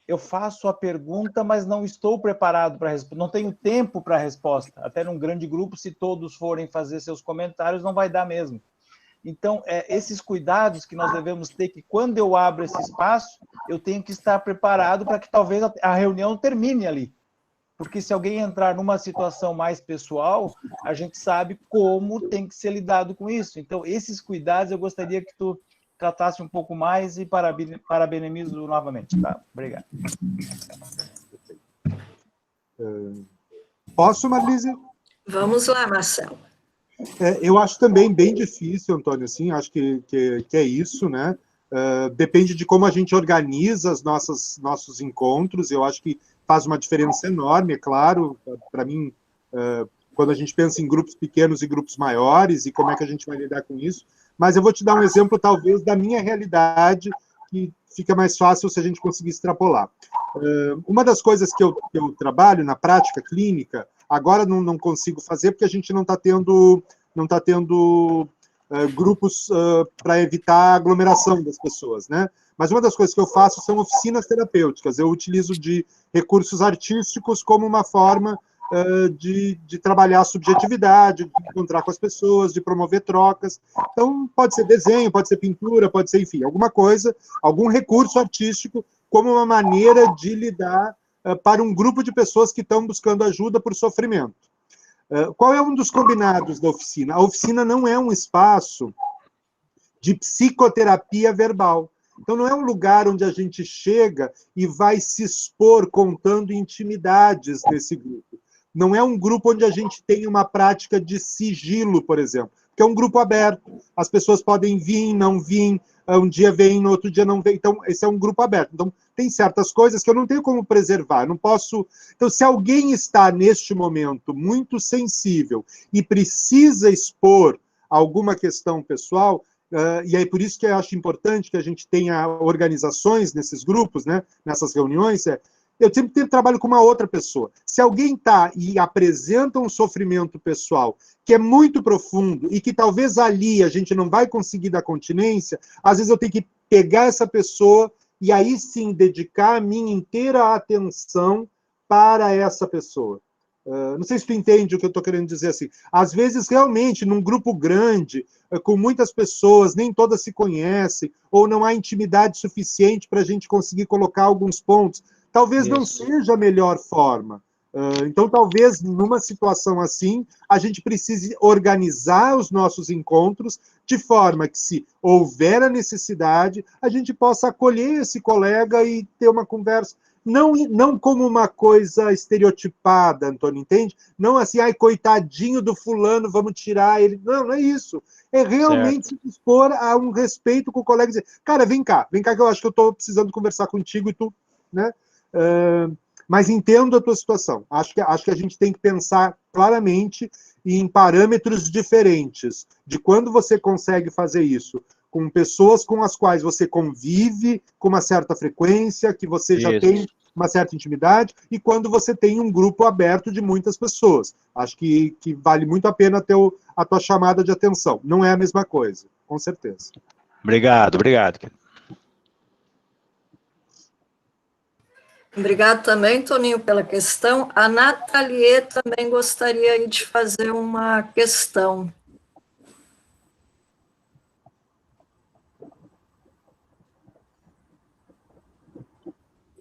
eu faço a pergunta, mas não estou preparado para responder, não tenho tempo para a resposta. Até num grande grupo, se todos forem fazer seus comentários, não vai dar mesmo. Então, esses cuidados que nós devemos ter, que quando eu abro esse espaço, eu tenho que estar preparado para que talvez a reunião termine ali. Porque se alguém entrar numa situação mais pessoal, a gente sabe como tem que ser lidado com isso. Então, esses cuidados eu gostaria que tu tratasse um pouco mais e parabenizo novamente. Tá? Obrigado. Posso, Marlise? Vamos lá, Marcelo. Eu acho também bem difícil, Antônio, assim, acho que é isso, né? Depende de como a gente organiza os nossos encontros, eu acho que faz uma diferença enorme, é claro, para mim, quando a gente pensa em grupos pequenos e grupos maiores, e como é que a gente vai lidar com isso, mas eu vou te dar um exemplo, talvez, da minha realidade, que fica mais fácil se a gente conseguir extrapolar. Uma das coisas que eu trabalho na prática clínica, agora não consigo fazer, porque a gente não está tendo grupos para evitar a aglomeração das pessoas, né? Mas uma das coisas que eu faço são oficinas terapêuticas. Eu utilizo de recursos artísticos como uma forma de trabalhar a subjetividade, de encontrar com as pessoas, de promover trocas. Então, pode ser desenho, pode ser pintura, pode ser, enfim, alguma coisa, algum recurso artístico como uma maneira de lidar para um grupo de pessoas que estão buscando ajuda por sofrimento. Qual é um dos combinados da oficina? A oficina não é um espaço de psicoterapia verbal. Então, não é um lugar onde a gente chega e vai se expor contando intimidades desse grupo. Não é um grupo onde a gente tem uma prática de sigilo, por exemplo, porque é um grupo aberto. As pessoas podem vir, não vir, um dia vem, no outro dia não vem. Então, esse é um grupo aberto. Então, tem certas coisas que eu não tenho como preservar, não posso... Então, se alguém está, neste momento, muito sensível e precisa expor alguma questão pessoal, e aí por isso que eu acho importante que a gente tenha organizações nesses grupos, né, nessas reuniões, eu sempre trabalho com uma outra pessoa. Se alguém está e apresenta um sofrimento pessoal que é muito profundo e que talvez ali a gente não vai conseguir dar continência, às vezes eu tenho que pegar essa pessoa e aí sim dedicar a minha inteira atenção para essa pessoa. Não sei se tu entende o que eu estou querendo dizer assim. Às vezes, realmente, num grupo grande, com muitas pessoas, nem todas se conhecem, ou não há intimidade suficiente para a gente conseguir colocar alguns pontos. Talvez não seja a melhor forma. Então, talvez, numa situação assim, a gente precise organizar os nossos encontros de forma que, se houver a necessidade, a gente possa acolher esse colega e ter uma conversa. Não como uma coisa estereotipada, Antônio, entende? Não assim, ai, coitadinho do fulano, vamos tirar ele. Não é isso. É realmente se expor a um respeito com o colega e dizer, cara, vem cá que eu acho que eu estou precisando conversar contigo e tu, né? Mas entendo a tua situação. Acho que a gente tem que pensar claramente em parâmetros diferentes de quando você consegue fazer isso com pessoas com as quais você convive com uma certa frequência, que você já tem uma certa intimidade, e quando você tem um grupo aberto de muitas pessoas. Acho que vale muito a pena ter a tua chamada de atenção. Não é a mesma coisa, com certeza. Obrigado, obrigado. Obrigado também, Toninho, pela questão. A Nathalie também gostaria de fazer uma questão.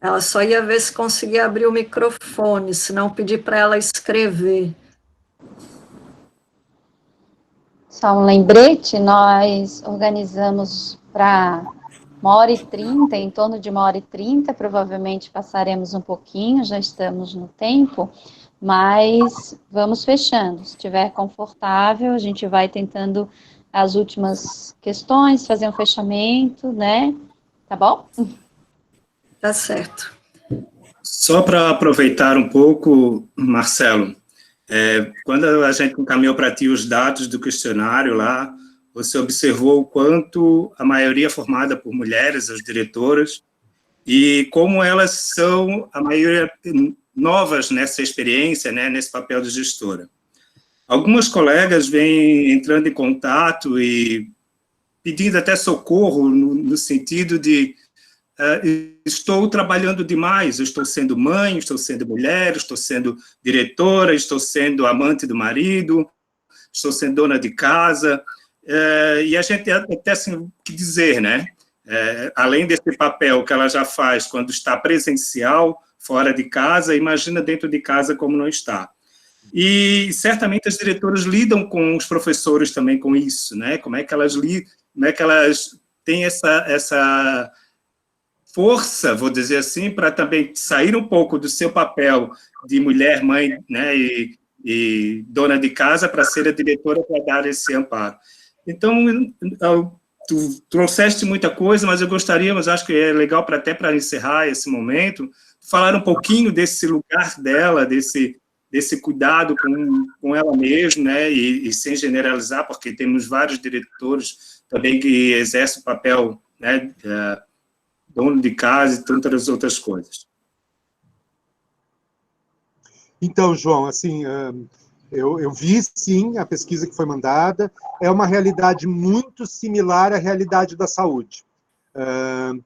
Ela só ia ver se conseguia abrir o microfone, senão pedir para ela escrever. Só um lembrete, nós organizamos para 1h30, em torno de 1h30, provavelmente passaremos um pouquinho, já estamos no tempo, mas vamos fechando. Se estiver confortável, a gente vai tentando as últimas questões, fazer um fechamento, né? Tá bom? Tá certo. Só para aproveitar um pouco, Marcelo, quando a gente encaminhou para ti os dados do questionário lá, você observou o quanto a maioria é formada por mulheres, as diretoras, e como elas são, a maioria, novas nessa experiência, né, nesse papel de gestora. Algumas colegas vêm entrando em contato e pedindo até socorro, no sentido de estou trabalhando demais, eu estou sendo mãe, estou sendo mulher, estou sendo diretora, estou sendo amante do marido, estou sendo dona de casa, e a gente até assim, o que dizer, né? Além desse papel que ela já faz quando está presencial, fora de casa, imagina dentro de casa como não está. E certamente as diretoras lidam com os professores também com isso, né? Como é que elas têm essa força, vou dizer assim, para também sair um pouco do seu papel de mulher, mãe, né, e dona de casa, para ser a diretora, para dar esse amparo. Então, tu trouxeste muita coisa, mas eu gostaria, mas acho que é legal até para encerrar esse momento, falar um pouquinho desse lugar dela, desse cuidado com ela mesma, né, e sem generalizar, porque temos vários diretores também que exercem o papel, né, dono de casa e tantas outras coisas. Então, João, assim, eu vi, sim, a pesquisa que foi mandada, é uma realidade muito similar à realidade da saúde.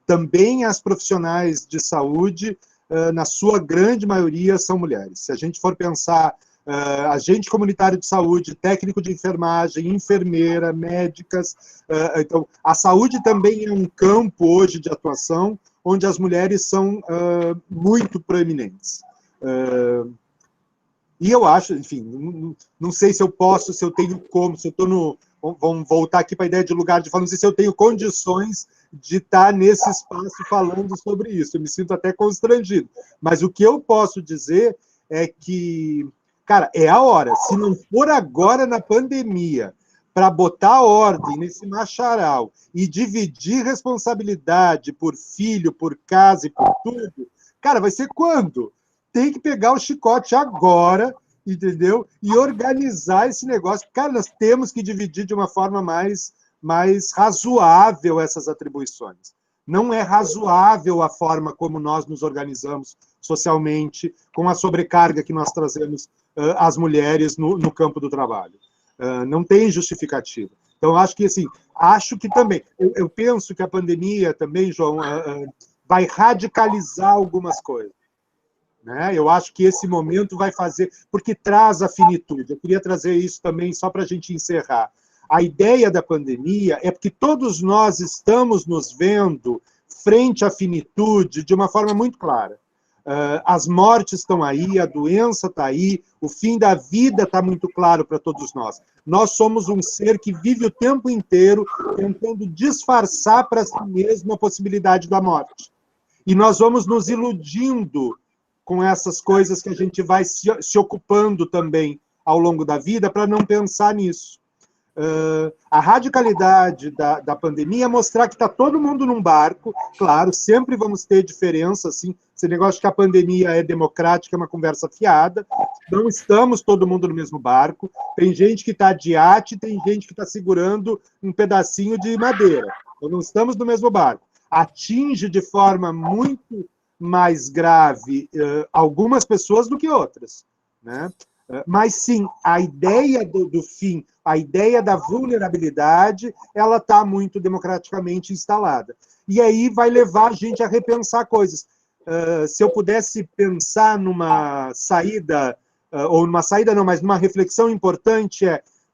Também as profissionais de saúde, na sua grande maioria, são mulheres. Se a gente for pensar, agente comunitário de saúde, técnico de enfermagem, enfermeira, médicas, então, a saúde também é um campo hoje de atuação onde as mulheres são muito proeminentes. E eu acho, enfim, não sei se eu posso, se eu tenho como, se eu estou no... Vamos voltar aqui para a ideia de lugar de fala, não sei se eu tenho condições de estar nesse espaço falando sobre isso. Eu me sinto até constrangido. Mas o que eu posso dizer é que, cara, é a hora. Se não for agora na pandemia, para botar ordem nesse macharal e dividir responsabilidade por filho, por casa e por tudo, cara, vai ser quando? Tem que pegar o chicote agora, entendeu? E organizar esse negócio. Cara, nós temos que dividir de uma forma mais razoável essas atribuições. Não é razoável a forma como nós nos organizamos socialmente, com a sobrecarga que nós trazemos às mulheres no campo do trabalho. Não tem justificativa. Então, acho que também, eu penso que a pandemia também, João, vai radicalizar algumas coisas. Né? Eu acho que esse momento vai fazer, porque traz a finitude. Eu queria trazer isso também, só para a gente encerrar. A ideia da pandemia é porque todos nós estamos nos vendo frente à finitude de uma forma muito clara. As mortes estão aí, a doença está aí, o fim da vida está muito claro para todos nós. Nós somos um ser que vive o tempo inteiro tentando disfarçar para si mesmo a possibilidade da morte. E nós vamos nos iludindo com essas coisas que a gente vai se ocupando também ao longo da vida para não pensar nisso. A radicalidade da pandemia é mostrar que está todo mundo num barco, claro, sempre vamos ter diferença, assim, esse negócio de que a pandemia é democrática é uma conversa fiada, não estamos todo mundo no mesmo barco, tem gente que está de iate, tem gente que está segurando um pedacinho de madeira, então não estamos no mesmo barco. Atinge de forma muito mais grave algumas pessoas do que outras, né? Mas, sim, a ideia do fim, a ideia da vulnerabilidade, ela está muito democraticamente instalada. E aí vai levar a gente a repensar coisas. Se eu pudesse pensar numa saída, ou numa saída não, mas numa reflexão importante,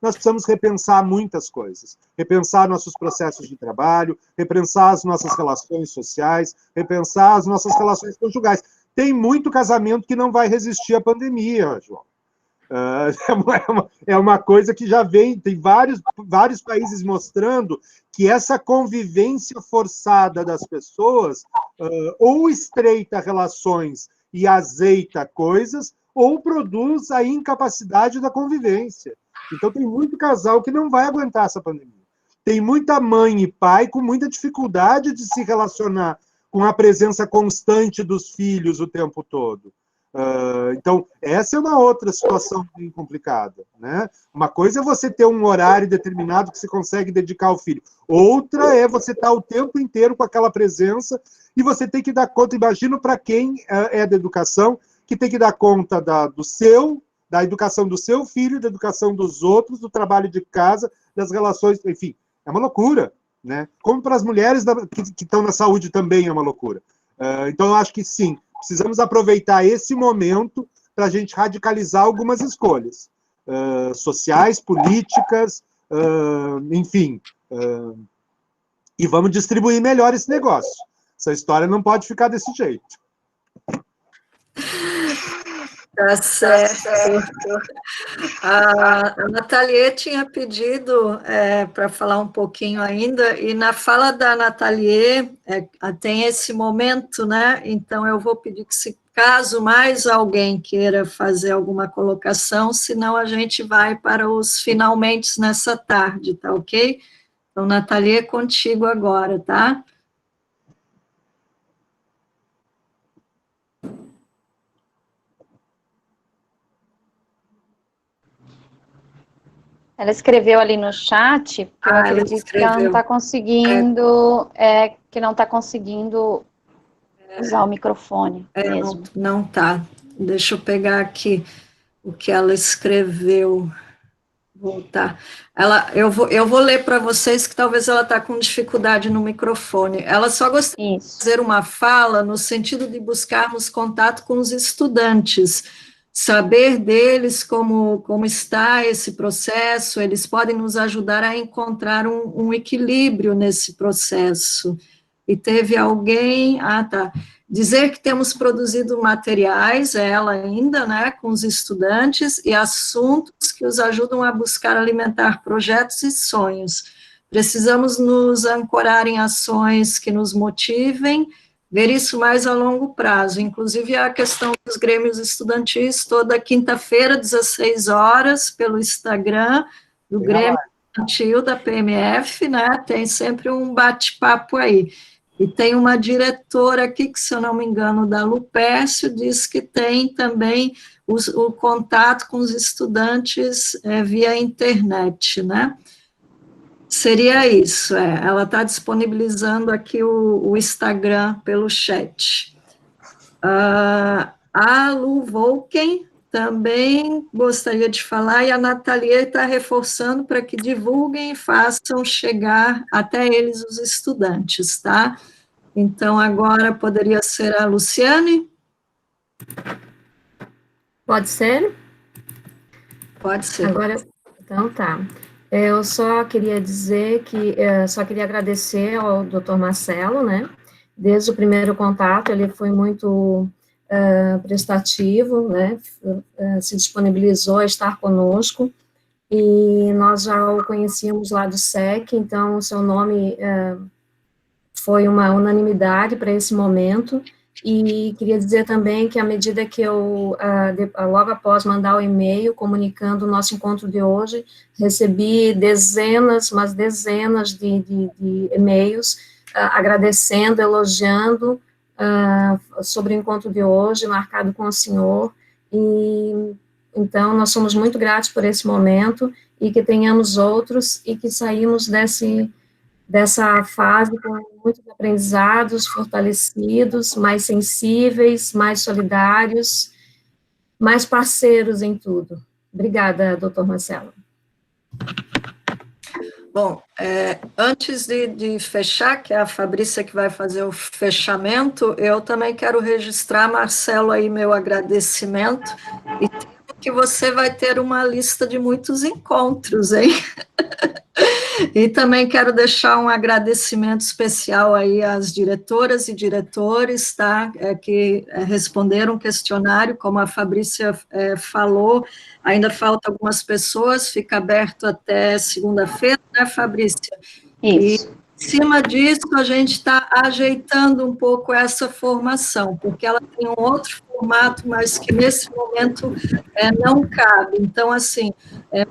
nós precisamos repensar muitas coisas. Repensar nossos processos de trabalho, repensar as nossas relações sociais, repensar as nossas relações conjugais. Tem muito casamento que não vai resistir à pandemia, João. É uma coisa que já vem, tem vários países mostrando que essa convivência forçada das pessoas ou estreita relações e azeita coisas, ou produz a incapacidade da convivência. Então, tem muito casal que não vai aguentar essa pandemia. Tem muita mãe e pai com muita dificuldade de se relacionar com a presença constante dos filhos o tempo todo. Então, essa é uma outra situação bem complicada, né? Uma coisa é você ter um horário determinado que você consegue dedicar ao filho. Outra é você estar o tempo inteiro com aquela presença e você tem que dar conta, imagino para quem é da educação, que tem que dar conta da educação do seu filho, da educação dos outros, do trabalho de casa, das relações, enfim, é uma loucura, né? Como para as mulheres que estão na saúde também é uma loucura. Então, eu acho que sim, precisamos aproveitar esse momento para a gente radicalizar algumas escolhas sociais, políticas, enfim, e vamos distribuir melhor esse negócio. Essa história não pode ficar desse jeito. Tá certo. A Nathalie tinha pedido para falar um pouquinho ainda, e na fala da Nathalie tem esse momento, né? Então eu vou pedir que, se caso mais alguém queira fazer alguma colocação, senão a gente vai para os finalmente nessa tarde, tá ok? Então, Nathalie, é contigo agora, tá? Ela escreveu ali no chat, que eu acredito que ela não está conseguindo, usar o microfone mesmo. Não tá. Deixa eu pegar aqui o que ela escreveu. Voltar. Eu vou ler para vocês, que talvez ela está com dificuldade no microfone. Ela só gostaria de fazer uma fala no sentido de buscarmos contato com os estudantes, saber deles como está esse processo. Eles podem nos ajudar a encontrar um equilíbrio nesse processo. E teve alguém... Dizer que temos produzido materiais, ela ainda, né, com os estudantes, e assuntos que os ajudam a buscar alimentar projetos e sonhos. Precisamos nos ancorar em ações que nos motivem, ver isso mais a longo prazo, inclusive a questão dos grêmios estudantis, toda quinta-feira, 16 horas, pelo Instagram do Grêmio Estudantil da PMF, né, tem sempre um bate-papo aí. E tem uma diretora aqui, que, se eu não me engano, da Lupécio, diz que tem também o contato com os estudantes via internet, né? Seria isso, ela está disponibilizando aqui o Instagram pelo chat. A Lu Volken também gostaria de falar, e a Nathalie está reforçando para que divulguem e façam chegar até eles os estudantes, tá? Então, agora poderia ser a Luciane? Pode ser? Pode ser. Agora, então tá. Eu só queria dizer que, só queria agradecer ao Dr. Marcelo, né? Desde o primeiro contato, ele foi muito prestativo, né? Se disponibilizou a estar conosco, e nós já o conhecíamos lá do SEC, então o seu nome foi uma unanimidade para esse momento. E queria dizer também que, à medida que eu, logo após mandar o e-mail comunicando o nosso encontro de hoje, recebi dezenas de e-mails agradecendo, elogiando sobre o encontro de hoje, marcado com o senhor, e então nós somos muito gratos por esse momento, e que tenhamos outros, e que saímos dessa fase com muitos aprendizados, fortalecidos, mais sensíveis, mais solidários, mais parceiros em tudo. Obrigada, doutor Marcelo. Bom, antes de fechar, que é a Fabrícia que vai fazer o fechamento, eu também quero registrar, Marcelo, aí meu agradecimento, e que você vai ter uma lista de muitos encontros, hein? E também quero deixar um agradecimento especial aí às diretoras e diretores, tá? Que responderam o questionário, como a Fabrícia falou, ainda faltam algumas pessoas, fica aberto até segunda-feira, né, Fabrícia? Isso. E, em cima disso, a gente está ajeitando um pouco essa formação, porque ela tem um outro formato, mas que nesse momento não cabe. Então, assim,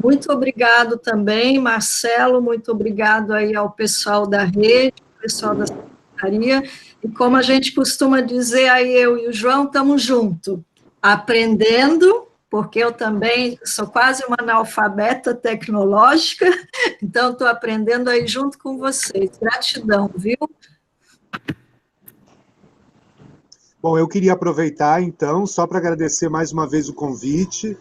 muito obrigado também, Marcelo, muito obrigado aí ao pessoal da rede, ao pessoal da secretaria, e como a gente costuma dizer, aí eu e o João estamos juntos, aprendendo, porque eu também sou quase uma analfabeta tecnológica, então estou aprendendo aí junto com vocês. Gratidão, viu? Bom, eu queria aproveitar, então, só para agradecer mais uma vez o convite.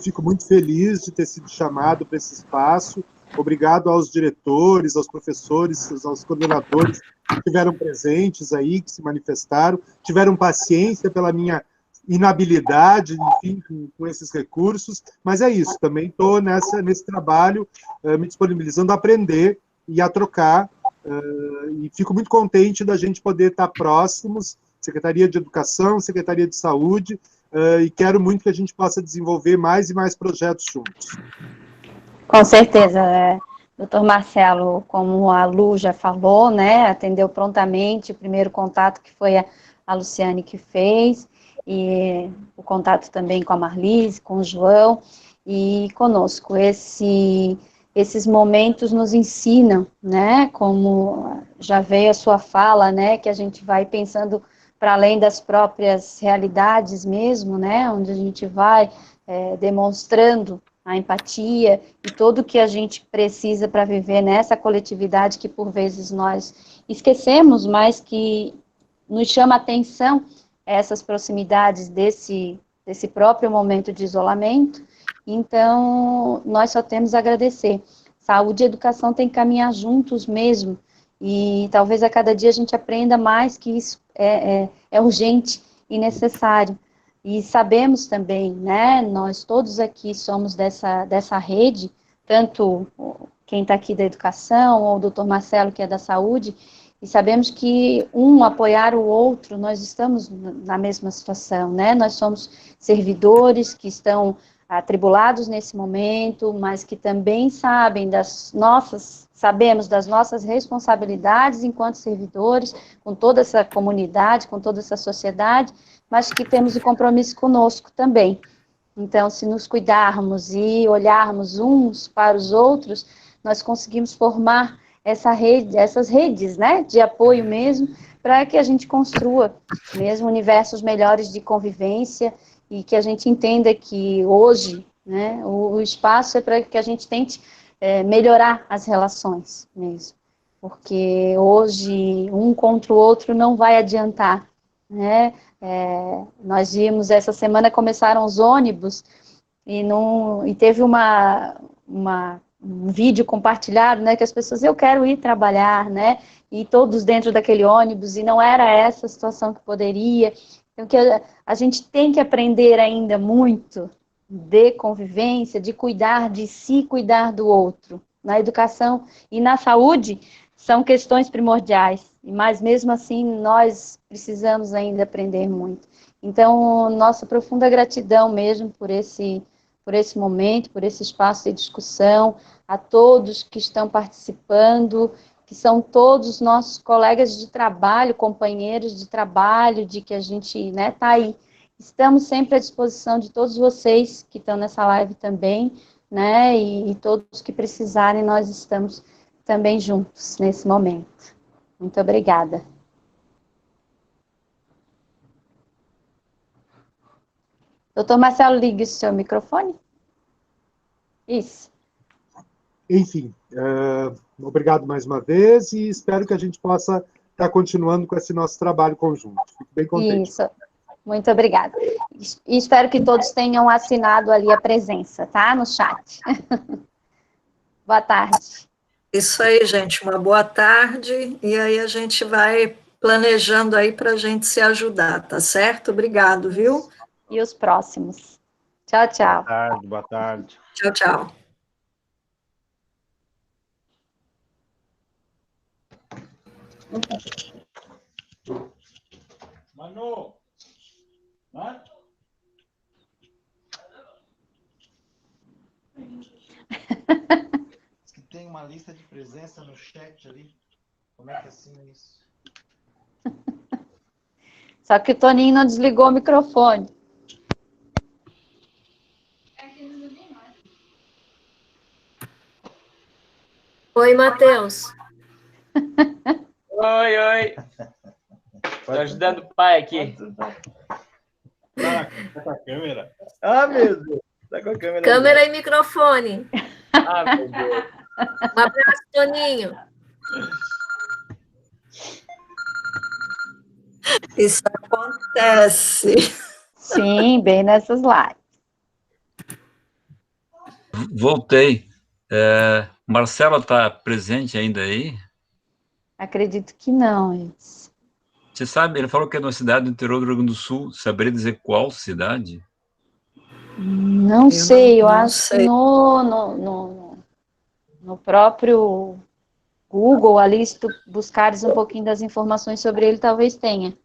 Fico muito feliz de ter sido chamado para esse espaço. Obrigado aos diretores, aos professores, aos coordenadores que estiveram presentes aí, que se manifestaram, tiveram paciência pela minha inabilidade, enfim, com esses recursos, mas é isso, também estou nesse trabalho, me disponibilizando a aprender e a trocar, e fico muito contente da gente poder estar próximos, Secretaria de Educação, Secretaria de Saúde, e quero muito que a gente possa desenvolver mais e mais projetos juntos. Com certeza, doutor Marcelo, como a Lu já falou, né, atendeu prontamente o primeiro contato que foi a Luciane que fez, e o contato também com a Marlise, com o João, e conosco. Esses momentos nos ensinam, né, como já veio a sua fala, né, que a gente vai pensando para além das próprias realidades mesmo, né, onde a gente vai demonstrando a empatia e tudo que a gente precisa para viver nessa coletividade que por vezes nós esquecemos, mas que nos chama a atenção essas proximidades desse próprio momento de isolamento. Então, nós só temos a agradecer. Saúde e educação tem que caminhar juntos mesmo, e talvez a cada dia a gente aprenda mais que isso é urgente e necessário. E sabemos também, né, nós todos aqui somos dessa rede, tanto quem está aqui da educação, ou o doutor Marcelo, que é da saúde, e sabemos que apoiar o outro, nós estamos na mesma situação, né? Nós somos servidores que estão atribulados nesse momento, mas que também sabemos das nossas responsabilidades enquanto servidores, com toda essa comunidade, com toda essa sociedade, mas que temos o compromisso conosco também. Então, se nos cuidarmos e olharmos uns para os outros, nós conseguimos formar essas redes, né, de apoio mesmo, para que a gente construa mesmo universos melhores de convivência e que a gente entenda que hoje, né, o espaço é para que a gente tente melhorar as relações mesmo, porque hoje um contra o outro não vai adiantar, né? Nós vimos essa semana, começaram os ônibus e teve um vídeo compartilhado, né, que as pessoas, eu quero ir trabalhar, né, e todos dentro daquele ônibus, e não era essa a situação que poderia. Então, que a gente tem que aprender ainda muito de convivência, de cuidar de si, cuidar do outro. Na educação e na saúde são questões primordiais, mas mesmo assim nós precisamos ainda aprender muito. Então, nossa profunda gratidão mesmo por esse momento, por esse espaço de discussão, a todos que estão participando, que são todos nossos colegas de trabalho, companheiros de trabalho, de que a gente está aí. Estamos sempre à disposição de todos vocês que estão nessa live também, né, e todos que precisarem, nós estamos também juntos nesse momento. Muito obrigada. Doutor Marcelo, ligue o seu microfone. Isso. Enfim, obrigado mais uma vez e espero que a gente possa estar continuando com esse nosso trabalho conjunto. Fico bem contente. Isso. Muito obrigada. E espero que todos tenham assinado ali a presença, tá? No chat. Boa tarde. Isso aí, gente, uma boa tarde, e aí a gente vai planejando aí para a gente se ajudar, tá certo? Obrigado, viu? E os próximos. Tchau, tchau. Boa tarde, boa tarde. Tchau, tchau. Manu! Hã? Diz que tem uma lista de presença no chat ali. Como é que assina isso? Só que o Toninho não desligou o microfone. Oi, Matheus. Oi, oi. Tô ajudando o pai aqui. Tá com a câmera? Ah, meu Deus. Tá com a câmera. Câmera e microfone. Ah, meu Deus. Um abraço, Toninho. Isso acontece. Sim, bem nessas lives. Voltei. Marcela está presente ainda aí? Acredito que não, Edson. Você sabe, ele falou que é numa cidade do interior do Rio Grande do Sul. Saberia dizer qual cidade? Não sei, eu não acho sei. que no próprio Google, ali, se tu buscares um pouquinho das informações sobre ele, talvez tenha.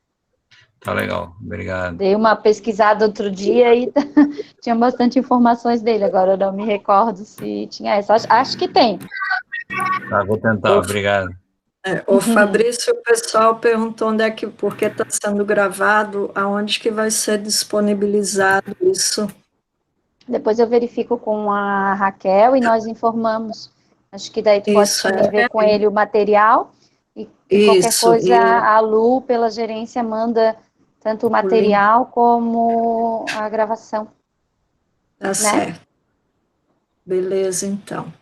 Tá legal, obrigado. Dei uma pesquisada outro dia e tinha bastante informações dele, agora eu não me recordo se tinha essa. Acho que tem. Tá, vou tentar, obrigado. O Fabrício, o pessoal perguntou onde é que, porque está sendo gravado, aonde que vai ser disponibilizado isso. Depois eu verifico com a Raquel e nós informamos. Acho que daí tu pode Isso, também ver com ele o material e qualquer Isso, coisa e- a Lu, pela gerência, manda tanto o material como a gravação. Tá certo. Beleza, então.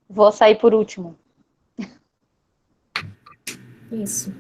Vou sair por último. Isso.